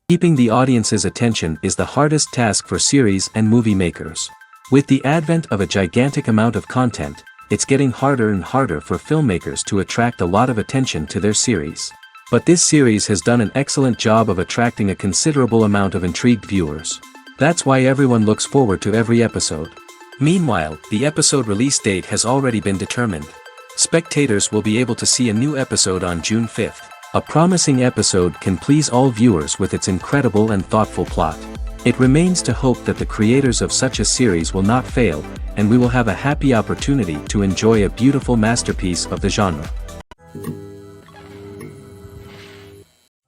Keeping the audience's attention is the hardest task for series and movie makers. With the advent of a gigantic amount of content, it's getting harder and harder for filmmakers to attract a lot of attention to their series. But this series has done an excellent job of attracting a considerable amount of intrigued viewers. That's why everyone looks forward to every episode. Meanwhile, the episode release date has already been determined. Spectators will be able to see a new episode on June 5th. A promising episode can please all viewers with its incredible and thoughtful plot. It remains to hope that the creators of such a series will not fail, and we will have a happy opportunity to enjoy a beautiful masterpiece of the genre.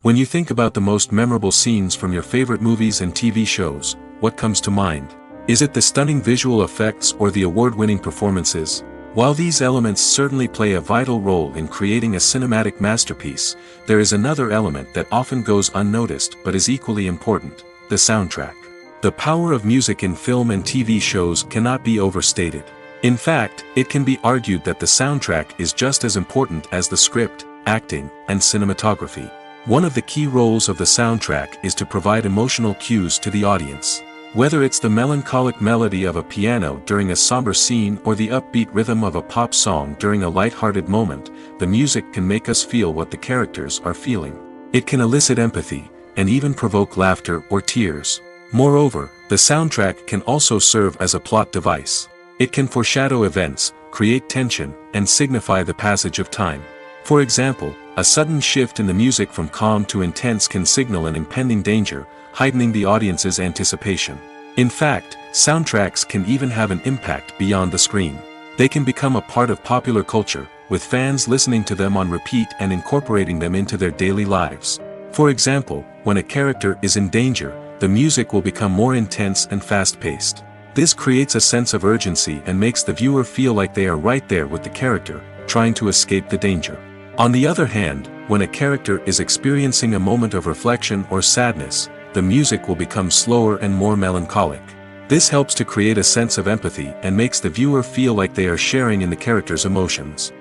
When you think about the most memorable scenes from your favorite movies and TV shows, what comes to mind? Is it the stunning visual effects or the award-winning performances? While these elements certainly play a vital role in creating a cinematic masterpiece, there is another element that often goes unnoticed but is equally important: the soundtrack. The power of music in film and TV shows cannot be overstated. In fact, it can be argued that the soundtrack is just as important as the script, acting, and cinematography. One of the key roles of the soundtrack is to provide emotional cues to the audience. Whether it's the melancholic melody of a piano during a somber scene or the upbeat rhythm of a pop song during a light-hearted moment, the music can make us feel what the characters are feeling. It can elicit empathy, and even provoke laughter or tears. Moreover, the soundtrack can also serve as a plot device. It can foreshadow events, create tension, and signify the passage of time. For example, a sudden shift in the music from calm to intense can signal an impending danger, heightening the audience's anticipation. In fact, soundtracks can even have an impact beyond the screen. They can become a part of popular culture, with fans listening to them on repeat and incorporating them into their daily lives. For example, when a character is in danger, the music will become more intense and fast-paced. This creates a sense of urgency and makes the viewer feel like they are right there with the character, trying to escape the danger. On the other hand, when a character is experiencing a moment of reflection or sadness, the music will become slower and more melancholic. This helps to create a sense of empathy and makes the viewer feel like they are sharing in the character's emotions.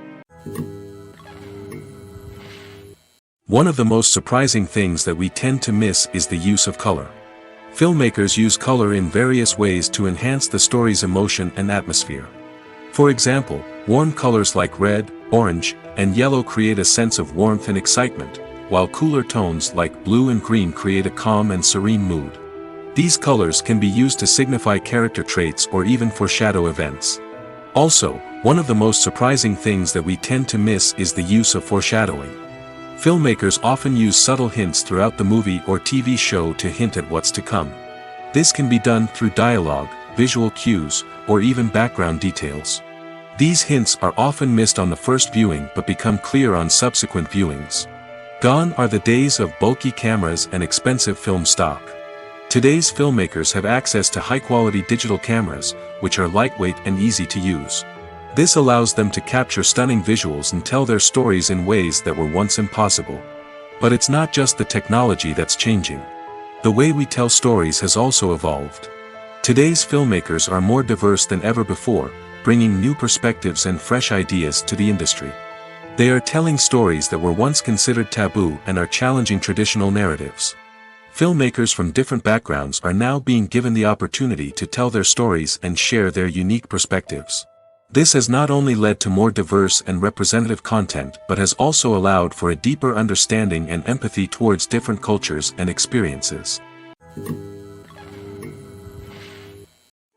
One of the most surprising things that we tend to miss is the use of color. Filmmakers use color in various ways to enhance the story's emotion and atmosphere. For example, warm colors like red, orange, and yellow create a sense of warmth and excitement, while cooler tones like blue and green create a calm and serene mood. These colors can be used to signify character traits or even foreshadow events. Also, one of the most surprising things that we tend to miss is the use of foreshadowing. Filmmakers often use subtle hints throughout the movie or TV show to hint at what's to come. This can be done through dialogue, visual cues, or even background details. These hints are often missed on the first viewing but become clear on subsequent viewings. Gone are the days of bulky cameras and expensive film stock. Today's filmmakers have access to high-quality digital cameras, which are lightweight and easy to use. This allows them to capture stunning visuals and tell their stories in ways that were once impossible. But it's not just the technology that's changing. The way we tell stories has also evolved. Today's filmmakers are more diverse than ever before, bringing new perspectives and fresh ideas to the industry. They are telling stories that were once considered taboo and are challenging traditional narratives. Filmmakers from different backgrounds are now being given the opportunity to tell their stories and share their unique perspectives. This has not only led to more diverse and representative content but has also allowed for a deeper understanding and empathy towards different cultures and experiences.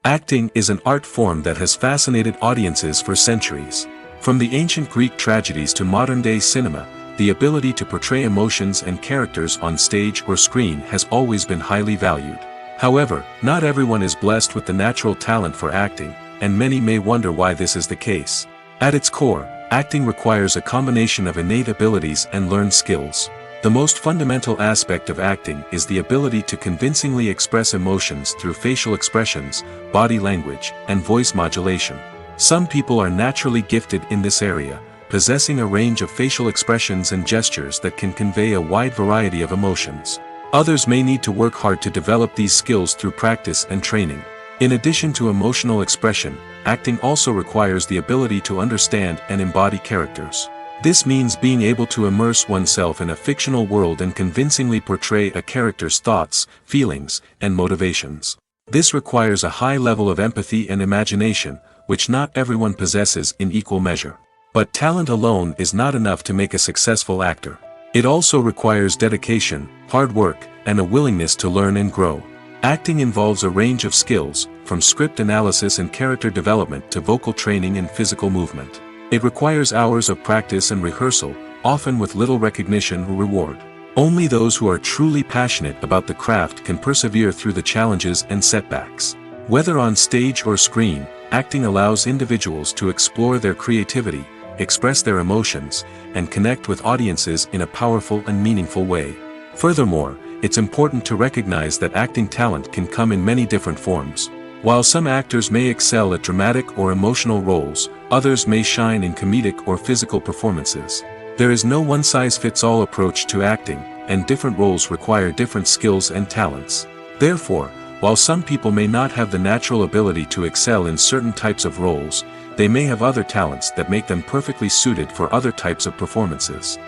Acting is an art form that has fascinated audiences for centuries. From the ancient Greek tragedies to modern-day cinema, the ability to portray emotions and characters on stage or screen has always been highly valued. However, not everyone is blessed with the natural talent for acting, and many may wonder why this is the case. At its core, acting requires a combination of innate abilities and learned skills. The most fundamental aspect of acting is the ability to convincingly express emotions through facial expressions, body language, and voice modulation. Some people are naturally gifted in this area, possessing a range of facial expressions and gestures that can convey a wide variety of emotions. Others may need to work hard to develop these skills through practice and training. In addition to emotional expression, acting also requires the ability to understand and embody characters. This means being able to immerse oneself in a fictional world and convincingly portray a character's thoughts, feelings, and motivations. This requires a high level of empathy and imagination, which not everyone possesses in equal measure. But talent alone is not enough to make a successful actor. It also requires dedication, hard work, and a willingness to learn and grow. Acting involves a range of skills, from script analysis and character development to vocal training and physical movement. It requires hours of practice and rehearsal, often with little recognition or reward. Only those who are truly passionate about the craft can persevere through the challenges and setbacks. Whether on stage or screen, acting allows individuals to explore their creativity, express their emotions, and connect with audiences in a powerful and meaningful way. Furthermore, it's important to recognize that acting talent can come in many different forms. While some actors may excel at dramatic or emotional roles, others may shine in comedic or physical performances. There is no one-size-fits-all approach to acting, and different roles require different skills and talents. Therefore, while some people may not have the natural ability to excel in certain types of roles, they may have other talents that make them perfectly suited for other types of performances.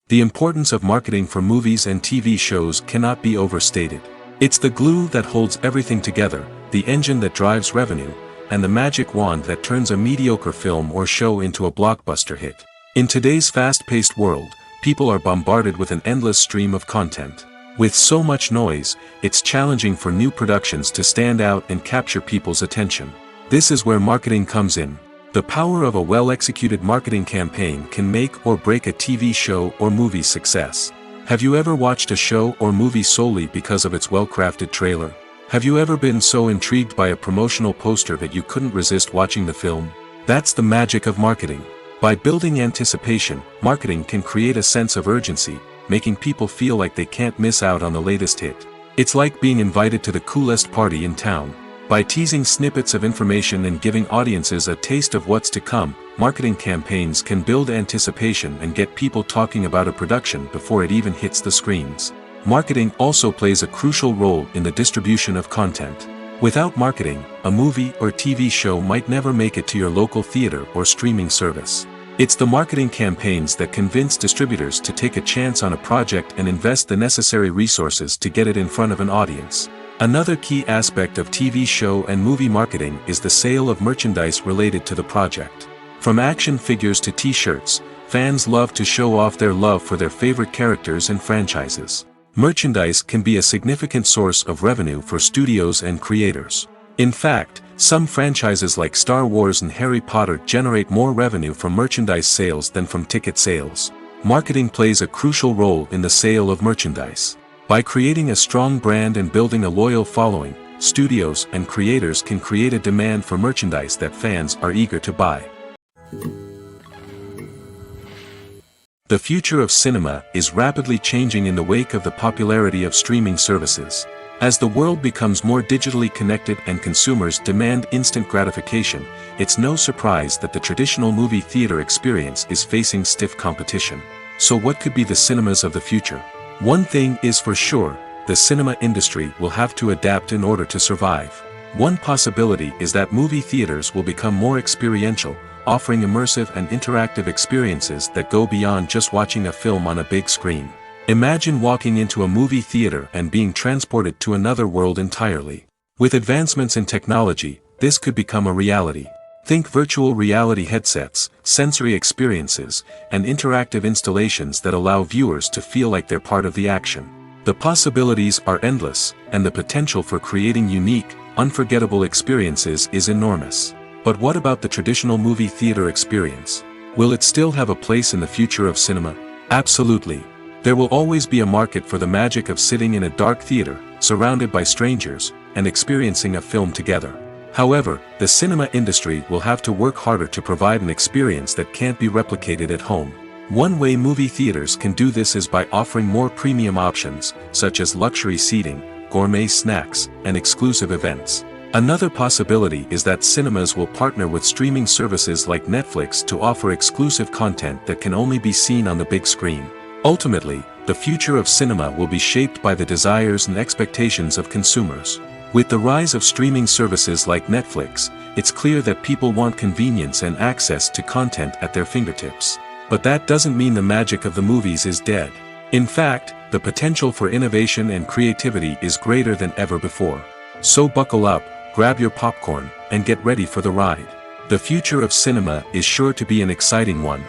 The importance of marketing for movies and TV shows cannot be overstated. It's the glue that holds everything together, the engine that drives revenue, and the magic wand that turns a mediocre film or show into a blockbuster hit. In today's fast-paced world, people are bombarded with an endless stream of content. With so much noise, it's challenging for new productions to stand out and capture people's attention. This is where marketing comes in. The power of a well-executed marketing campaign can make or break a TV show or movie's success. Have you ever watched a show or movie solely because of its well-crafted trailer? Have you ever been so intrigued by a promotional poster that you couldn't resist watching the film? That's the magic of marketing. By building anticipation, marketing can create a sense of urgency, making people feel like they can't miss out on the latest hit. It's like being invited to the coolest party in town. By teasing snippets of information and giving audiences a taste of what's to come, marketing campaigns can build anticipation and get people talking about a production before it even hits the screens. Marketing also plays a crucial role in the distribution of content. Without marketing, a movie or TV show might never make it to your local theater or streaming service. It's the marketing campaigns that convince distributors to take a chance on a project and invest the necessary resources to get it in front of an audience. Another key aspect of TV show and movie marketing is the sale of merchandise related to the project. From action figures to t-shirts, fans love to show off their love for their favorite characters and franchises. Merchandise can be a significant source of revenue for studios and creators. In fact, some franchises like Star Wars and Harry Potter generate more revenue from merchandise sales than from ticket sales. Marketing plays a crucial role in the sale of merchandise. By creating a strong brand and building a loyal following, studios and creators can create a demand for merchandise that fans are eager to buy. The future of cinema is rapidly changing in the wake of the popularity of streaming services. As the world becomes more digitally connected and consumers demand instant gratification, it's no surprise that the traditional movie theater experience is facing stiff competition. So what could be the cinemas of the future? One thing is for sure, the cinema industry will have to adapt in order to survive. One possibility is that movie theaters will become more experiential, offering immersive and interactive experiences that go beyond just watching a film on a big screen. Imagine walking into a movie theater and being transported to another world entirely. With advancements in technology, this could become a reality. Think virtual reality headsets, sensory experiences, and interactive installations that allow viewers to feel like they're part of the action. The possibilities are endless, and the potential for creating unique, unforgettable experiences is enormous. But what about the traditional movie theater experience? Will it still have a place in the future of cinema? Absolutely. There will always be a market for the magic of sitting in a dark theater, surrounded by strangers, and experiencing a film together. However, the cinema industry will have to work harder to provide an experience that can't be replicated at home. One way movie theaters can do this is by offering more premium options, such as luxury seating, gourmet snacks, and exclusive events. Another possibility is that cinemas will partner with streaming services like Netflix to offer exclusive content that can only be seen on the big screen. Ultimately, the future of cinema will be shaped by the desires and expectations of consumers. With the rise of streaming services like Netflix, it's clear that people want convenience and access to content at their fingertips. But that doesn't mean the magic of the movies is dead. In fact, the potential for innovation and creativity is greater than ever before. So buckle up, grab your popcorn, and get ready for the ride. The future of cinema is sure to be an exciting one.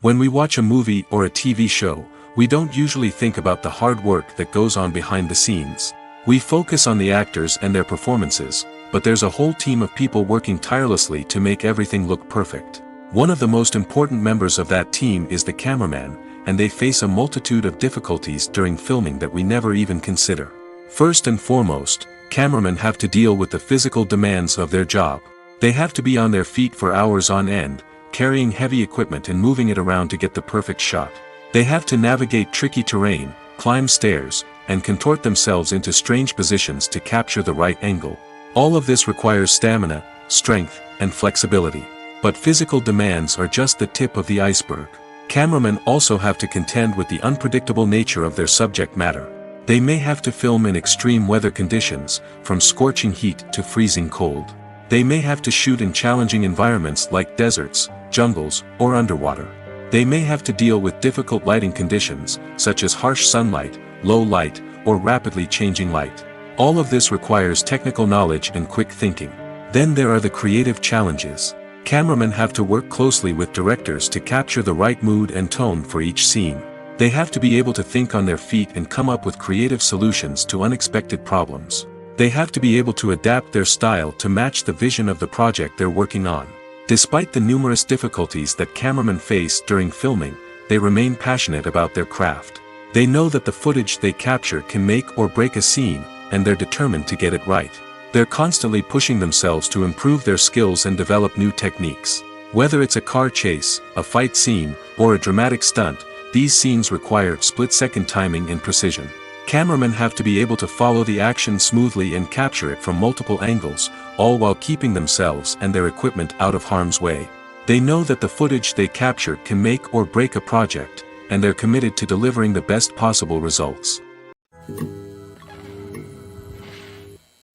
When we watch a movie or a TV show, we don't usually think about the hard work that goes on behind the scenes. We focus on the actors and their performances, but there's a whole team of people working tirelessly to make everything look perfect. One of the most important members of that team is the cameraman, and they face a multitude of difficulties during filming that we never even consider. First and foremost, cameramen have to deal with the physical demands of their job. They have to be on their feet for hours on end, carrying heavy equipment and moving it around to get the perfect shot. They have to navigate tricky terrain, climb stairs, and contort themselves into strange positions to capture the right angle. All of this requires stamina, strength, and flexibility. But physical demands are just the tip of the iceberg. Cameramen also have to contend with the unpredictable nature of their subject matter. They may have to film in extreme weather conditions, from scorching heat to freezing cold. They may have to shoot in challenging environments like deserts, jungles, or underwater. They may have to deal with difficult lighting conditions, such as harsh sunlight, low light, or rapidly changing light. All of this requires technical knowledge and quick thinking. Then there are the creative challenges. Cameramen have to work closely with directors to capture the right mood and tone for each scene. They have to be able to think on their feet and come up with creative solutions to unexpected problems. They have to be able to adapt their style to match the vision of the project they're working on. Despite the numerous difficulties that cameramen face during filming, they remain passionate about their craft. They know that the footage they capture can make or break a scene, and they're determined to get it right. They're constantly pushing themselves to improve their skills and develop new techniques. Whether it's a car chase, a fight scene, or a dramatic stunt, these scenes require split-second timing and precision. Cameramen have to be able to follow the action smoothly and capture it from multiple angles, all while keeping themselves and their equipment out of harm's way. They know that the footage they capture can make or break a project, and they're committed to delivering the best possible results.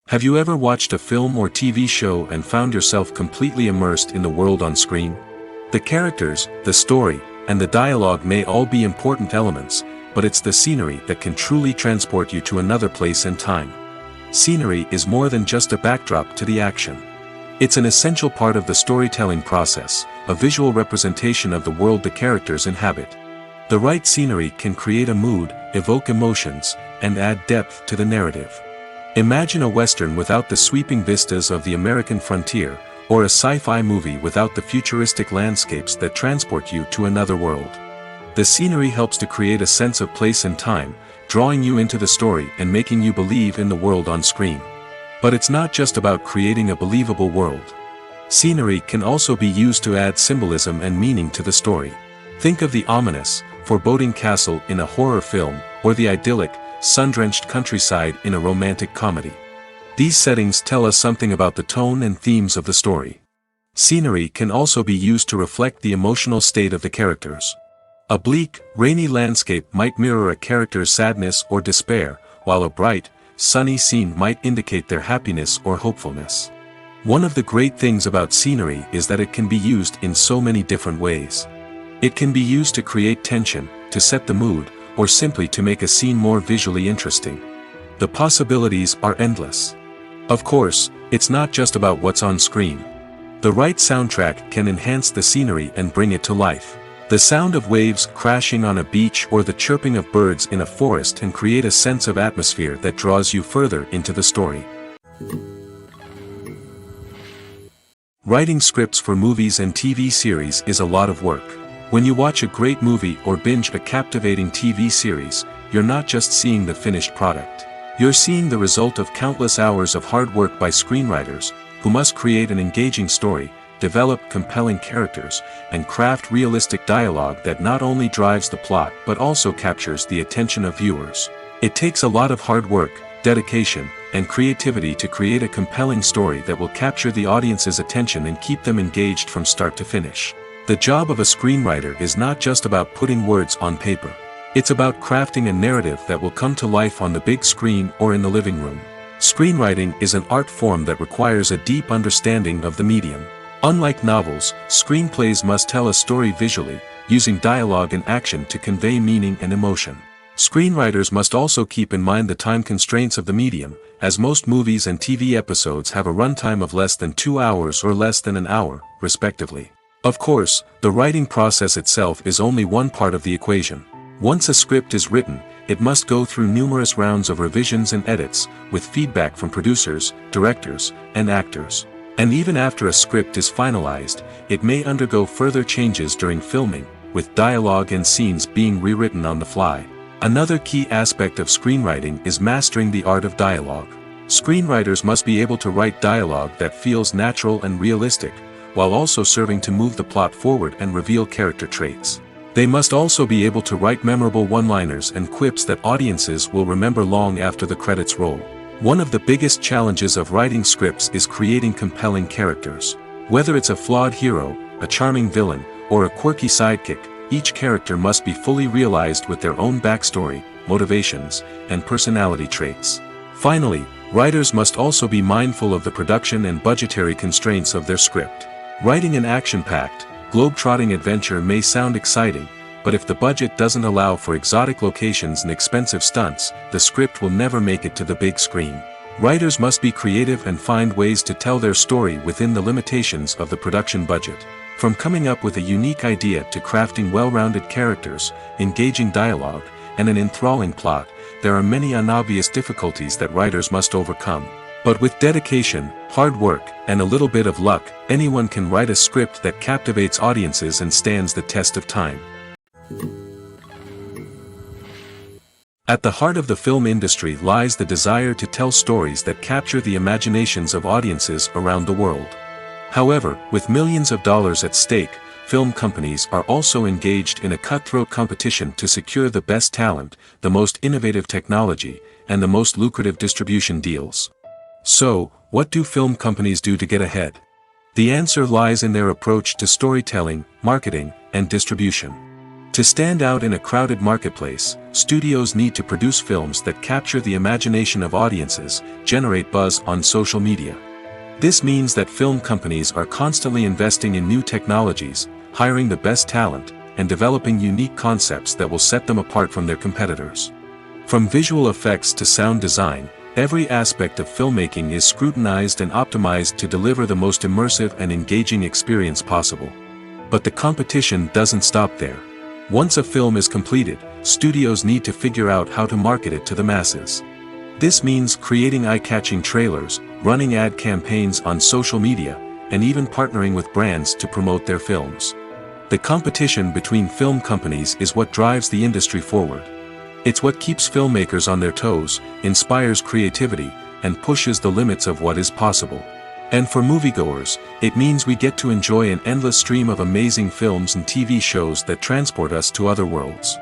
Have you ever watched a film or TV show and found yourself completely immersed in the world on screen? The characters, the story, and the dialogue may all be important elements, but it's the scenery that can truly transport you to another place and time. Scenery is more than just a backdrop to the action. It's an essential part of the storytelling process, a visual representation of the world the characters inhabit. The right scenery can create a mood, evoke emotions, and add depth to the narrative. Imagine a Western without the sweeping vistas of the American frontier, or a sci-fi movie without the futuristic landscapes that transport you to another world. The scenery helps to create a sense of place and time, drawing you into the story and making you believe in the world on screen. But it's not just about creating a believable world. Scenery can also be used to add symbolism and meaning to the story. Think of the ominous, foreboding castle in a horror film, or the idyllic, sun-drenched countryside in a romantic comedy. These settings tell us something about the tone and themes of the story. Scenery can also be used to reflect the emotional state of the characters. A bleak, rainy landscape might mirror a character's sadness or despair, while a bright, sunny scene might indicate their happiness or hopefulness. One of the great things about scenery is that it can be used in so many different ways. It can be used to create tension, to set the mood, or simply to make a scene more visually interesting. The possibilities are endless. Of course, it's not just about what's on screen. The right soundtrack can enhance the scenery and bring it to life. The sound of waves crashing on a beach or the chirping of birds in a forest can create a sense of atmosphere that draws you further into the story. Writing scripts for movies and TV series is a lot of work. When you watch a great movie or binge a captivating TV series, you're not just seeing the finished product. You're seeing the result of countless hours of hard work by screenwriters, who must create an engaging story, develop compelling characters, and craft realistic dialogue that not only drives the plot but also captures the attention of viewers. It takes a lot of hard work, dedication, and creativity to create a compelling story that will capture the audience's attention and keep them engaged from start to finish. The job of a screenwriter is not just about putting words on paper. It's about crafting a narrative that will come to life on the big screen or in the living room. Screenwriting is an art form that requires a deep understanding of the medium. Unlike novels, screenplays must tell a story visually, using dialogue and action to convey meaning and emotion. Screenwriters must also keep in mind the time constraints of the medium, as most movies and TV episodes have a runtime of less than 2 hours or less than an hour, respectively. Of course, the writing process itself is only one part of the equation. Once a script is written, it must go through numerous rounds of revisions and edits, with feedback from producers, directors, and actors. And even after a script is finalized, it may undergo further changes during filming, with dialogue and scenes being rewritten on the fly. Another key aspect of screenwriting is mastering the art of dialogue. Screenwriters must be able to write dialogue that feels natural and realistic, while also serving to move the plot forward and reveal character traits. They must also be able to write memorable one-liners and quips that audiences will remember long after the credits roll. One of the biggest challenges of writing scripts is creating compelling characters. Whether it's a flawed hero, a charming villain, or a quirky sidekick, each character must be fully realized with their own backstory, motivations, and personality traits. Finally, writers must also be mindful of the production and budgetary constraints of their script. Writing an action-packed, globe-trotting adventure may sound exciting, but if the budget doesn't allow for exotic locations and expensive stunts, the script will never make it to the big screen. Writers must be creative and find ways to tell their story within the limitations of the production budget. From coming up with a unique idea to crafting well-rounded characters, engaging dialogue, and an enthralling plot, there are many unobvious difficulties that writers must overcome. But with dedication, hard work, and a little bit of luck, anyone can write a script that captivates audiences and stands the test of time. At the heart of the film industry lies the desire to tell stories that capture the imaginations of audiences around the world. However, with millions of dollars at stake, film companies are also engaged in a cutthroat competition to secure the best talent, the most innovative technology, and the most lucrative distribution deals. So, what do film companies do to get ahead? The answer lies in their approach to storytelling, marketing, and distribution. To stand out in a crowded marketplace, studios need to produce films that capture the imagination of audiences, generate buzz on social media. This means that film companies are constantly investing in new technologies, hiring the best talent, and developing unique concepts that will set them apart from their competitors. From visual effects to sound design, every aspect of filmmaking is scrutinized and optimized to deliver the most immersive and engaging experience possible. But the competition doesn't stop there. Once a film is completed, studios need to figure out how to market it to the masses. This means creating eye-catching trailers, running ad campaigns on social media, and even partnering with brands to promote their films. The competition between film companies is what drives the industry forward. It's what keeps filmmakers on their toes, inspires creativity, and pushes the limits of what is possible. And for moviegoers, it means we get to enjoy an endless stream of amazing films and TV shows that transport us to other worlds.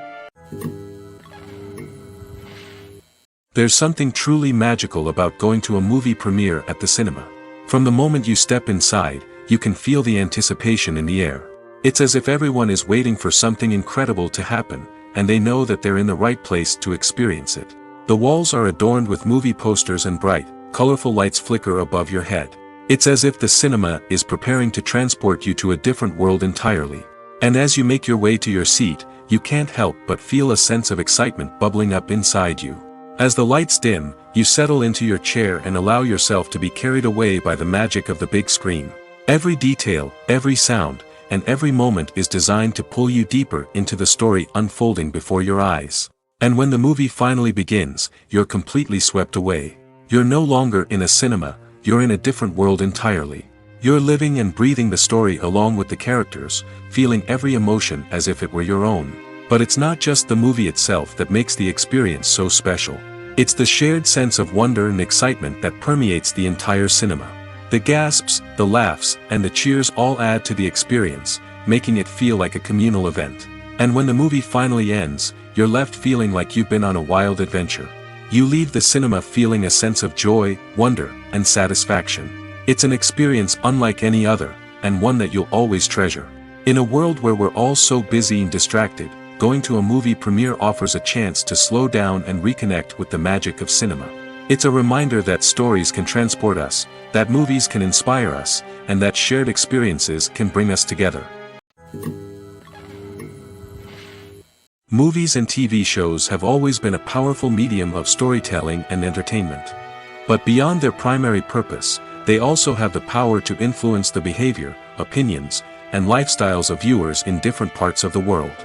There's something truly magical about going to a movie premiere at the cinema. From the moment you step inside, you can feel the anticipation in the air. It's as if everyone is waiting for something incredible to happen, and they know that they're in the right place to experience it. The walls are adorned with movie posters and bright, colorful lights flicker above your head. It's as if the cinema is preparing to transport you to a different world entirely. And as you make your way to your seat, you can't help but feel a sense of excitement bubbling up inside you. As the lights dim, you settle into your chair and allow yourself to be carried away by the magic of the big screen. Every detail, every sound, and every moment is designed to pull you deeper into the story unfolding before your eyes. And when the movie finally begins, you're completely swept away. You're no longer in a cinema, you're in a different world entirely. You're living and breathing the story along with the characters, feeling every emotion as if it were your own. But it's not just the movie itself that makes the experience so special. It's the shared sense of wonder and excitement that permeates the entire cinema. The gasps, the laughs, and the cheers all add to the experience, making it feel like a communal event. And when the movie finally ends, you're left feeling like you've been on a wild adventure. You leave the cinema feeling a sense of joy, wonder, and satisfaction. It's an experience unlike any other, and one that you'll always treasure. In a world where we're all so busy and distracted, going to a movie premiere offers a chance to slow down and reconnect with the magic of cinema. It's a reminder that stories can transport us, that movies can inspire us, and that shared experiences can bring us together. Movies and TV shows have always been a powerful medium of storytelling and entertainment. But beyond their primary purpose, they also have the power to influence the behavior, opinions, and lifestyles of viewers in different parts of the world.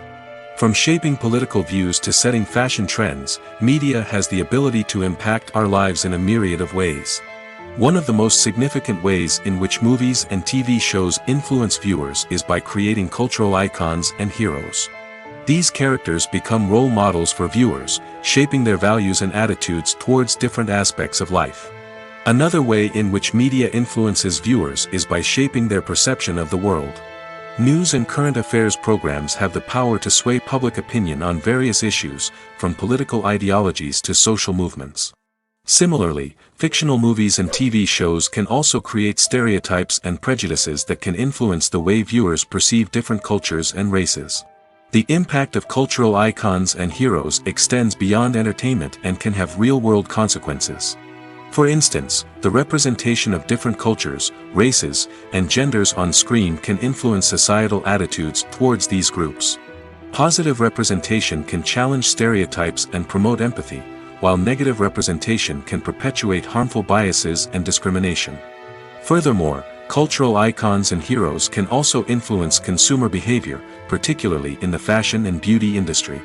From shaping political views to setting fashion trends, media has the ability to impact our lives in a myriad of ways. One of the most significant ways in which movies and TV shows influence viewers is by creating cultural icons and heroes. These characters become role models for viewers, shaping their values and attitudes towards different aspects of life. Another way in which media influences viewers is by shaping their perception of the world. News and current affairs programs have the power to sway public opinion on various issues, from political ideologies to social movements. Similarly, fictional movies and TV shows can also create stereotypes and prejudices that can influence the way viewers perceive different cultures and races. The impact of cultural icons and heroes extends beyond entertainment and can have real-world consequences. For instance, the representation of different cultures, races, and genders on screen can influence societal attitudes towards these groups. Positive representation can challenge stereotypes and promote empathy, while negative representation can perpetuate harmful biases and discrimination. Furthermore, cultural icons and heroes can also influence consumer behavior, particularly in the fashion and beauty industry.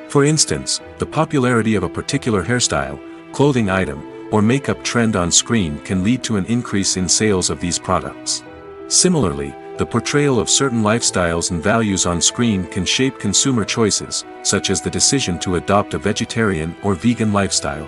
For instance, the popularity of a particular hairstyle, clothing item, or makeup trend on screen can lead to an increase in sales of these products. Similarly, the portrayal of certain lifestyles and values on screen can shape consumer choices, such as the decision to adopt a vegetarian or vegan lifestyle.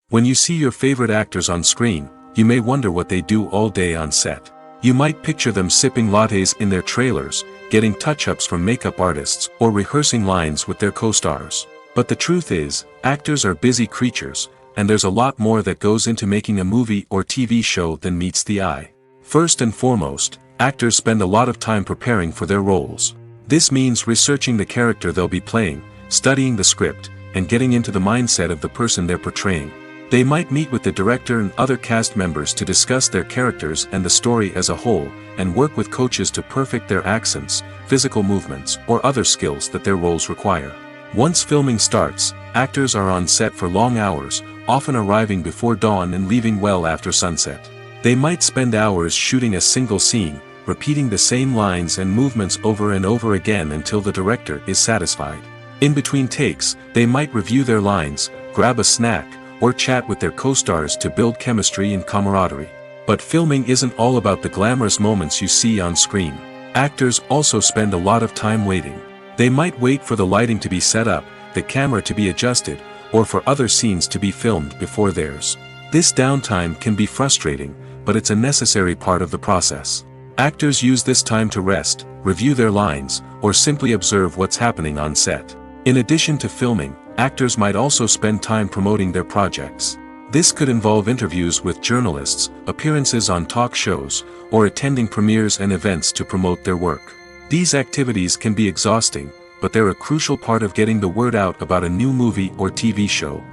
When you see your favorite actors on screen, you may wonder what they do all day on set. You might picture them sipping lattes in their trailers, getting touch-ups from makeup artists, or rehearsing lines with their co-stars. But the truth is, actors are busy creatures, and there's a lot more that goes into making a movie or TV show than meets the eye. First and foremost, actors spend a lot of time preparing for their roles. This means researching the character they'll be playing, studying the script, and getting into the mindset of the person they're portraying. They might meet with the director and other cast members to discuss their characters and the story as a whole, and work with coaches to perfect their accents, physical movements, or other skills that their roles require. Once filming starts, actors are on set for long hours, often arriving before dawn and leaving well after sunset. They might spend hours shooting a single scene, repeating the same lines and movements over and over again until the director is satisfied. In between takes, they might review their lines, grab a snack, or chat with their co-stars to build chemistry and camaraderie. But filming isn't all about the glamorous moments you see on screen. Actors also spend a lot of time waiting. They might wait for the lighting to be set up, the camera to be adjusted, or for other scenes to be filmed before theirs. This downtime can be frustrating, but it's a necessary part of the process. Actors use this time to rest, review their lines, or simply observe what's happening on set. In addition to filming, actors might also spend time promoting their projects. This could involve interviews with journalists, appearances on talk shows, or attending premieres and events to promote their work. These activities can be exhausting, but they're a crucial part of getting the word out about a new movie or TV show.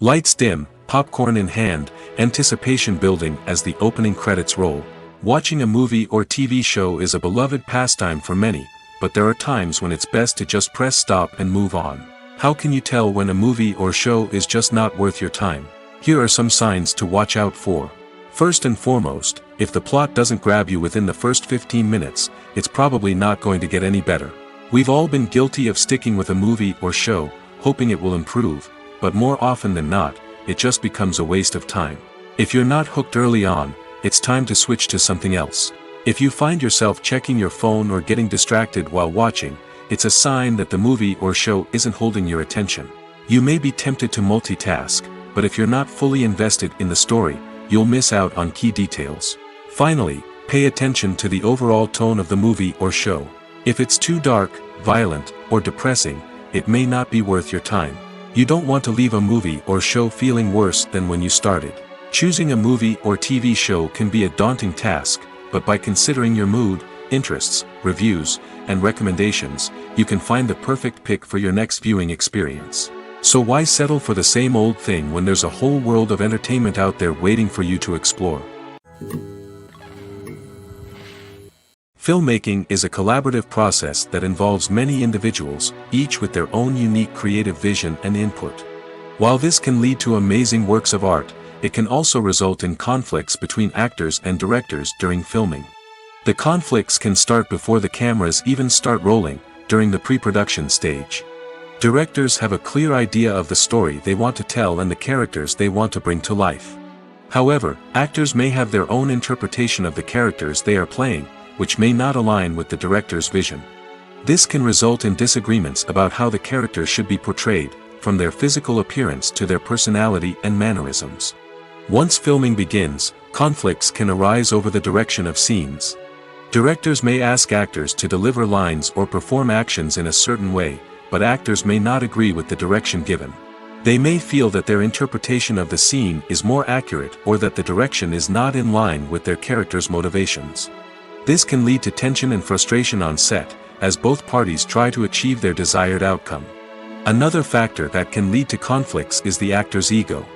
Lights dim, popcorn in hand, anticipation building as the opening credits roll. Watching a movie or TV show is a beloved pastime for many, but there are times when it's best to just press stop and move on. How can you tell when a movie or show is just not worth your time? Here are some signs to watch out for. First and foremost, if the plot doesn't grab you within the first 15 minutes, it's probably not going to get any better. We've all been guilty of sticking with a movie or show, hoping it will improve, but more often than not, it just becomes a waste of time. If you're not hooked early on, it's time to switch to something else. If you find yourself checking your phone or getting distracted while watching, it's a sign that the movie or show isn't holding your attention. You may be tempted to multitask, but if you're not fully invested in the story, you'll miss out on key details. Finally, pay attention to the overall tone of the movie or show. If it's too dark, violent, or depressing, it may not be worth your time. You don't want to leave a movie or show feeling worse than when you started. Choosing a movie or TV show can be a daunting task, but by considering your mood, interests, reviews, and recommendations, you can find the perfect pick for your next viewing experience. So why settle for the same old thing when there's a whole world of entertainment out there waiting for you to explore? Filmmaking is a collaborative process that involves many individuals, each with their own unique creative vision and input. While this can lead to amazing works of art, it can also result in conflicts between actors and directors during filming. The conflicts can start before the cameras even start rolling, during the pre-production stage. Directors have a clear idea of the story they want to tell and the characters they want to bring to life. However, actors may have their own interpretation of the characters they are playing, which may not align with the director's vision. This can result in disagreements about how the characters should be portrayed, from their physical appearance to their personality and mannerisms. Once filming begins, conflicts can arise over the direction of scenes. Directors may ask actors to deliver lines or perform actions in a certain way, but actors may not agree with the direction given. They may feel that their interpretation of the scene is more accurate or that the direction is not in line with their character's motivations. This can lead to tension and frustration on set, as both parties try to achieve their desired outcome. Another factor that can lead to conflicts is the actor's ego.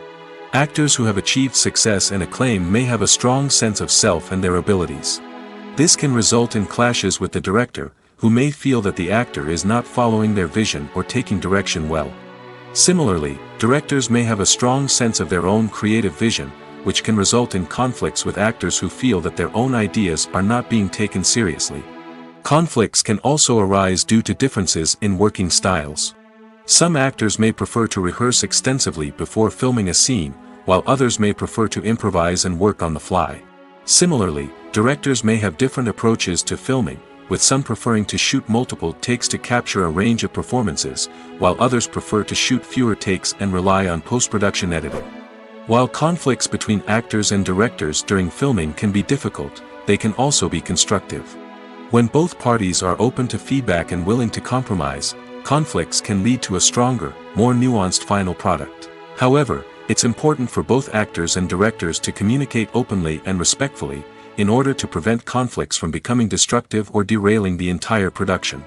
Actors who have achieved success and acclaim may have a strong sense of self and their abilities. This can result in clashes with the director, who may feel that the actor is not following their vision or taking direction well. Similarly, directors may have a strong sense of their own creative vision, which can result in conflicts with actors who feel that their own ideas are not being taken seriously. Conflicts can also arise due to differences in working styles. Some actors may prefer to rehearse extensively before filming a scene, while others may prefer to improvise and work on the fly. Similarly, directors may have different approaches to filming, with some preferring to shoot multiple takes to capture a range of performances, while others prefer to shoot fewer takes and rely on post-production editing. While conflicts between actors and directors during filming can be difficult, they can also be constructive. When both parties are open to feedback and willing to compromise, conflicts can lead to a stronger, more nuanced final product. However, it's important for both actors and directors to communicate openly and respectfully, in order to prevent conflicts from becoming destructive or derailing the entire production.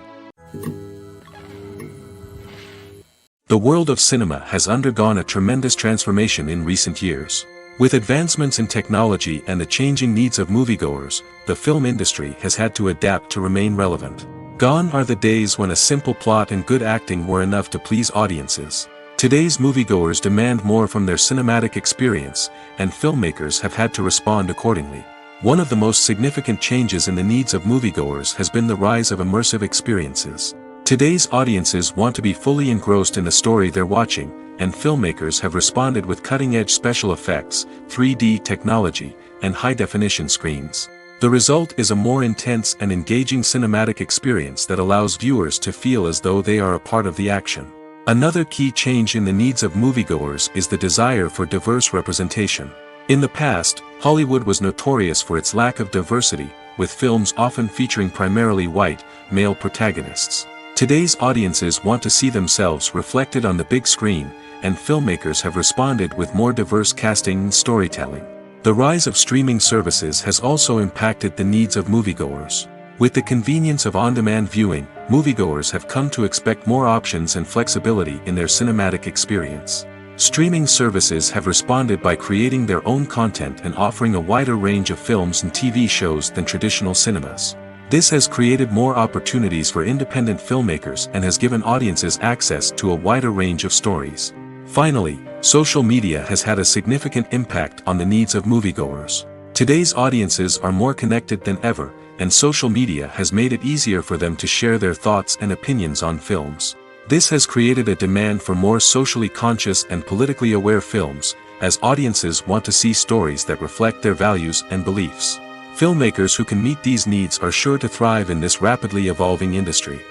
The world of cinema has undergone a tremendous transformation in recent years. With advancements in technology and the changing needs of moviegoers, the film industry has had to adapt to remain relevant. Gone are the days when a simple plot and good acting were enough to please audiences. Today's moviegoers demand more from their cinematic experience, and filmmakers have had to respond accordingly. One of the most significant changes in the needs of moviegoers has been the rise of immersive experiences. Today's audiences want to be fully engrossed in the story they're watching, and filmmakers have responded with cutting-edge special effects, 3D technology, and high-definition screens. The result is a more intense and engaging cinematic experience that allows viewers to feel as though they are a part of the action. Another key change in the needs of moviegoers is the desire for diverse representation. In the past, Hollywood was notorious for its lack of diversity, with films often featuring primarily white, male protagonists. Today's audiences want to see themselves reflected on the big screen, and filmmakers have responded with more diverse casting and storytelling. The rise of streaming services has also impacted the needs of moviegoers. With the convenience of on-demand viewing, moviegoers have come to expect more options and flexibility in their cinematic experience. Streaming services have responded by creating their own content and offering a wider range of films and TV shows than traditional cinemas. This has created more opportunities for independent filmmakers and has given audiences access to a wider range of stories. Finally, social media has had a significant impact on the needs of moviegoers. Today's audiences are more connected than ever, and social media has made it easier for them to share their thoughts and opinions on films. This has created a demand for more socially conscious and politically aware films, as audiences want to see stories that reflect their values and beliefs. Filmmakers who can meet these needs are sure to thrive in this rapidly evolving industry.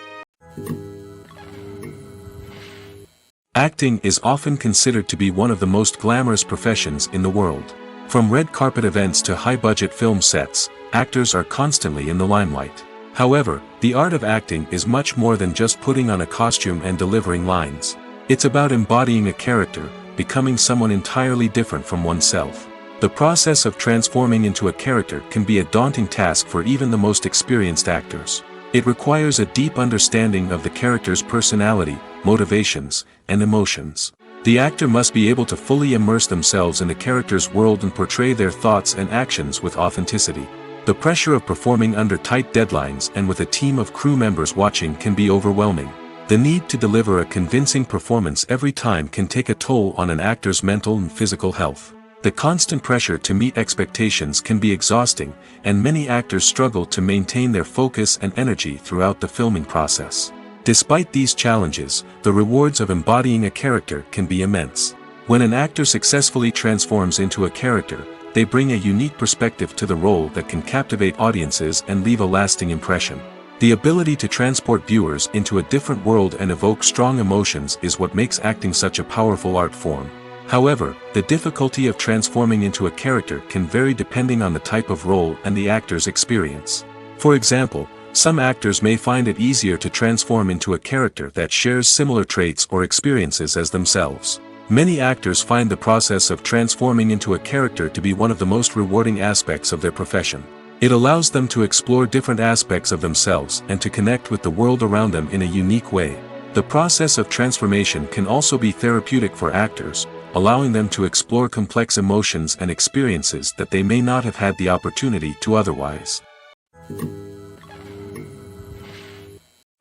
Acting is often considered to be one of the most glamorous professions in the world. From red carpet events to high-budget film sets, actors are constantly in the limelight. However, the art of acting is much more than just putting on a costume and delivering lines. It's about embodying a character, becoming someone entirely different from oneself. The process of transforming into a character can be a daunting task for even the most experienced actors. It requires a deep understanding of the character's personality, motivations, and emotions. The actor must be able to fully immerse themselves in the character's world and portray their thoughts and actions with authenticity. The pressure of performing under tight deadlines and with a team of crew members watching can be overwhelming. The need to deliver a convincing performance every time can take a toll on an actor's mental and physical health. The constant pressure to meet expectations can be exhausting, and many actors struggle to maintain their focus and energy throughout the filming process. Despite these challenges, the rewards of embodying a character can be immense. When an actor successfully transforms into a character, they bring a unique perspective to the role that can captivate audiences and leave a lasting impression. The ability to transport viewers into a different world and evoke strong emotions is what makes acting such a powerful art form. However, the difficulty of transforming into a character can vary depending on the type of role and the actor's experience. For example, some actors may find it easier to transform into a character that shares similar traits or experiences as themselves. Many actors find the process of transforming into a character to be one of the most rewarding aspects of their profession. It allows them to explore different aspects of themselves and to connect with the world around them in a unique way. The process of transformation can also be therapeutic for actors, allowing them to explore complex emotions and experiences that they may not have had the opportunity to otherwise.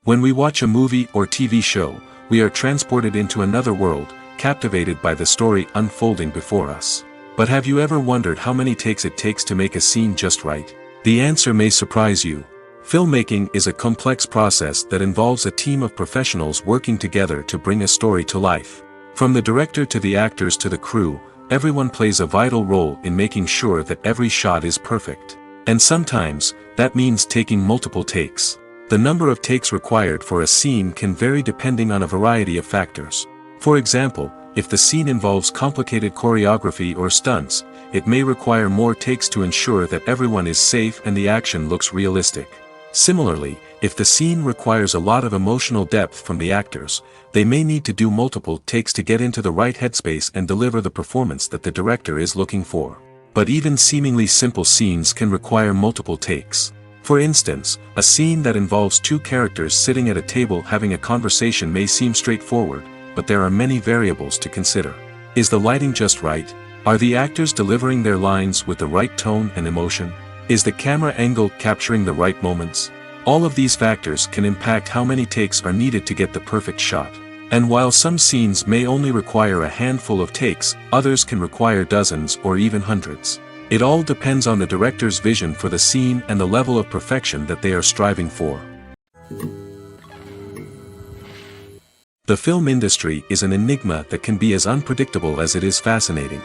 When we watch a movie or TV show, we are transported into another world, captivated by the story unfolding before us. But have you ever wondered how many takes it takes to make a scene just right? The answer may surprise you. Filmmaking is a complex process that involves a team of professionals working together to bring a story to life. From the director to the actors to the crew, everyone plays a vital role in making sure that every shot is perfect. And sometimes, that means taking multiple takes. The number of takes required for a scene can vary depending on a variety of factors. For example, if the scene involves complicated choreography or stunts, it may require more takes to ensure that everyone is safe and the action looks realistic. Similarly, if the scene requires a lot of emotional depth from the actors, they may need to do multiple takes to get into the right headspace and deliver the performance that the director is looking for. But even seemingly simple scenes can require multiple takes. For instance, a scene that involves two characters sitting at a table having a conversation may seem straightforward, but there are many variables to consider. Is the lighting just right? Are the actors delivering their lines with the right tone and emotion? Is the camera angle capturing the right moments? All of these factors can impact how many takes are needed to get the perfect shot. And while some scenes may only require a handful of takes, others can require dozens or even hundreds. It all depends on the director's vision for the scene and the level of perfection that they are striving for. The film industry is an enigma that can be as unpredictable as it is fascinating.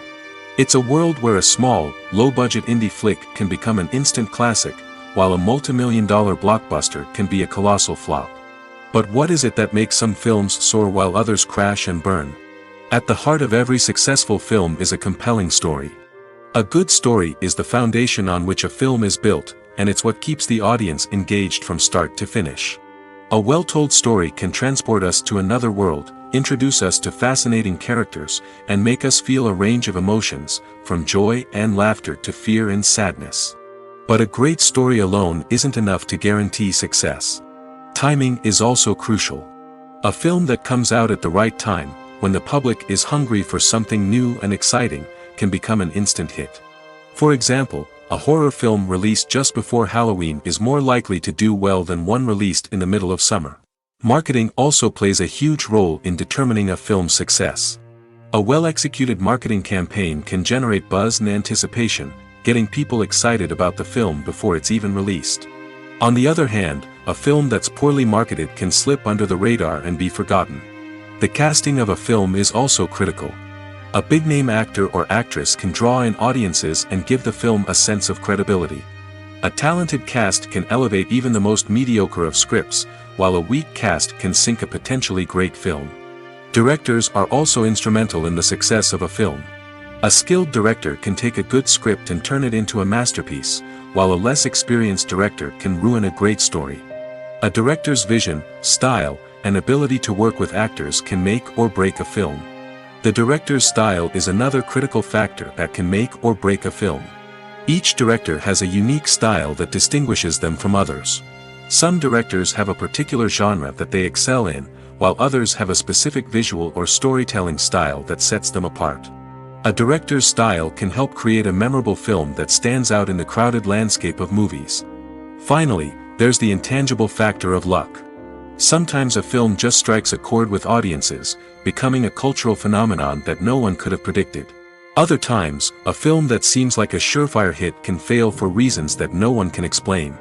It's a world where a small, low-budget indie flick can become an instant classic, while a multi-million-dollar blockbuster can be a colossal flop. But what is it that makes some films soar while others crash and burn? At the heart of every successful film is a compelling story. A good story is the foundation on which a film is built, and it's what keeps the audience engaged from start to finish. A well-told story can transport us to another world, introduce us to fascinating characters, and make us feel a range of emotions, from joy and laughter to fear and sadness. But a great story alone isn't enough to guarantee success. Timing is also crucial. A film that comes out at the right time, when the public is hungry for something new and exciting, can become an instant hit. For example, a horror film released just before Halloween is more likely to do well than one released in the middle of summer. Marketing also plays a huge role in determining a film's success. A well-executed marketing campaign can generate buzz and anticipation, getting people excited about the film before it's even released. On the other hand, a film that's poorly marketed can slip under the radar and be forgotten. The casting of a film is also critical. A big-name actor or actress can draw in audiences and give the film a sense of credibility. A talented cast can elevate even the most mediocre of scripts, while a weak cast can sink a potentially great film. Directors are also instrumental in the success of a film. A skilled director can take a good script and turn it into a masterpiece, while a less experienced director can ruin a great story. A director's vision, style, and ability to work with actors can make or break a film. The director's style is another critical factor that can make or break a film. Each director has a unique style that distinguishes them from others. Some directors have a particular genre that they excel in, while others have a specific visual or storytelling style that sets them apart. A director's style can help create a memorable film that stands out in the crowded landscape of movies. Finally, there's the intangible factor of luck. Sometimes a film just strikes a chord with audiences, becoming a cultural phenomenon that no one could have predicted. Other times, a film that seems like a surefire hit can fail for reasons that no one can explain.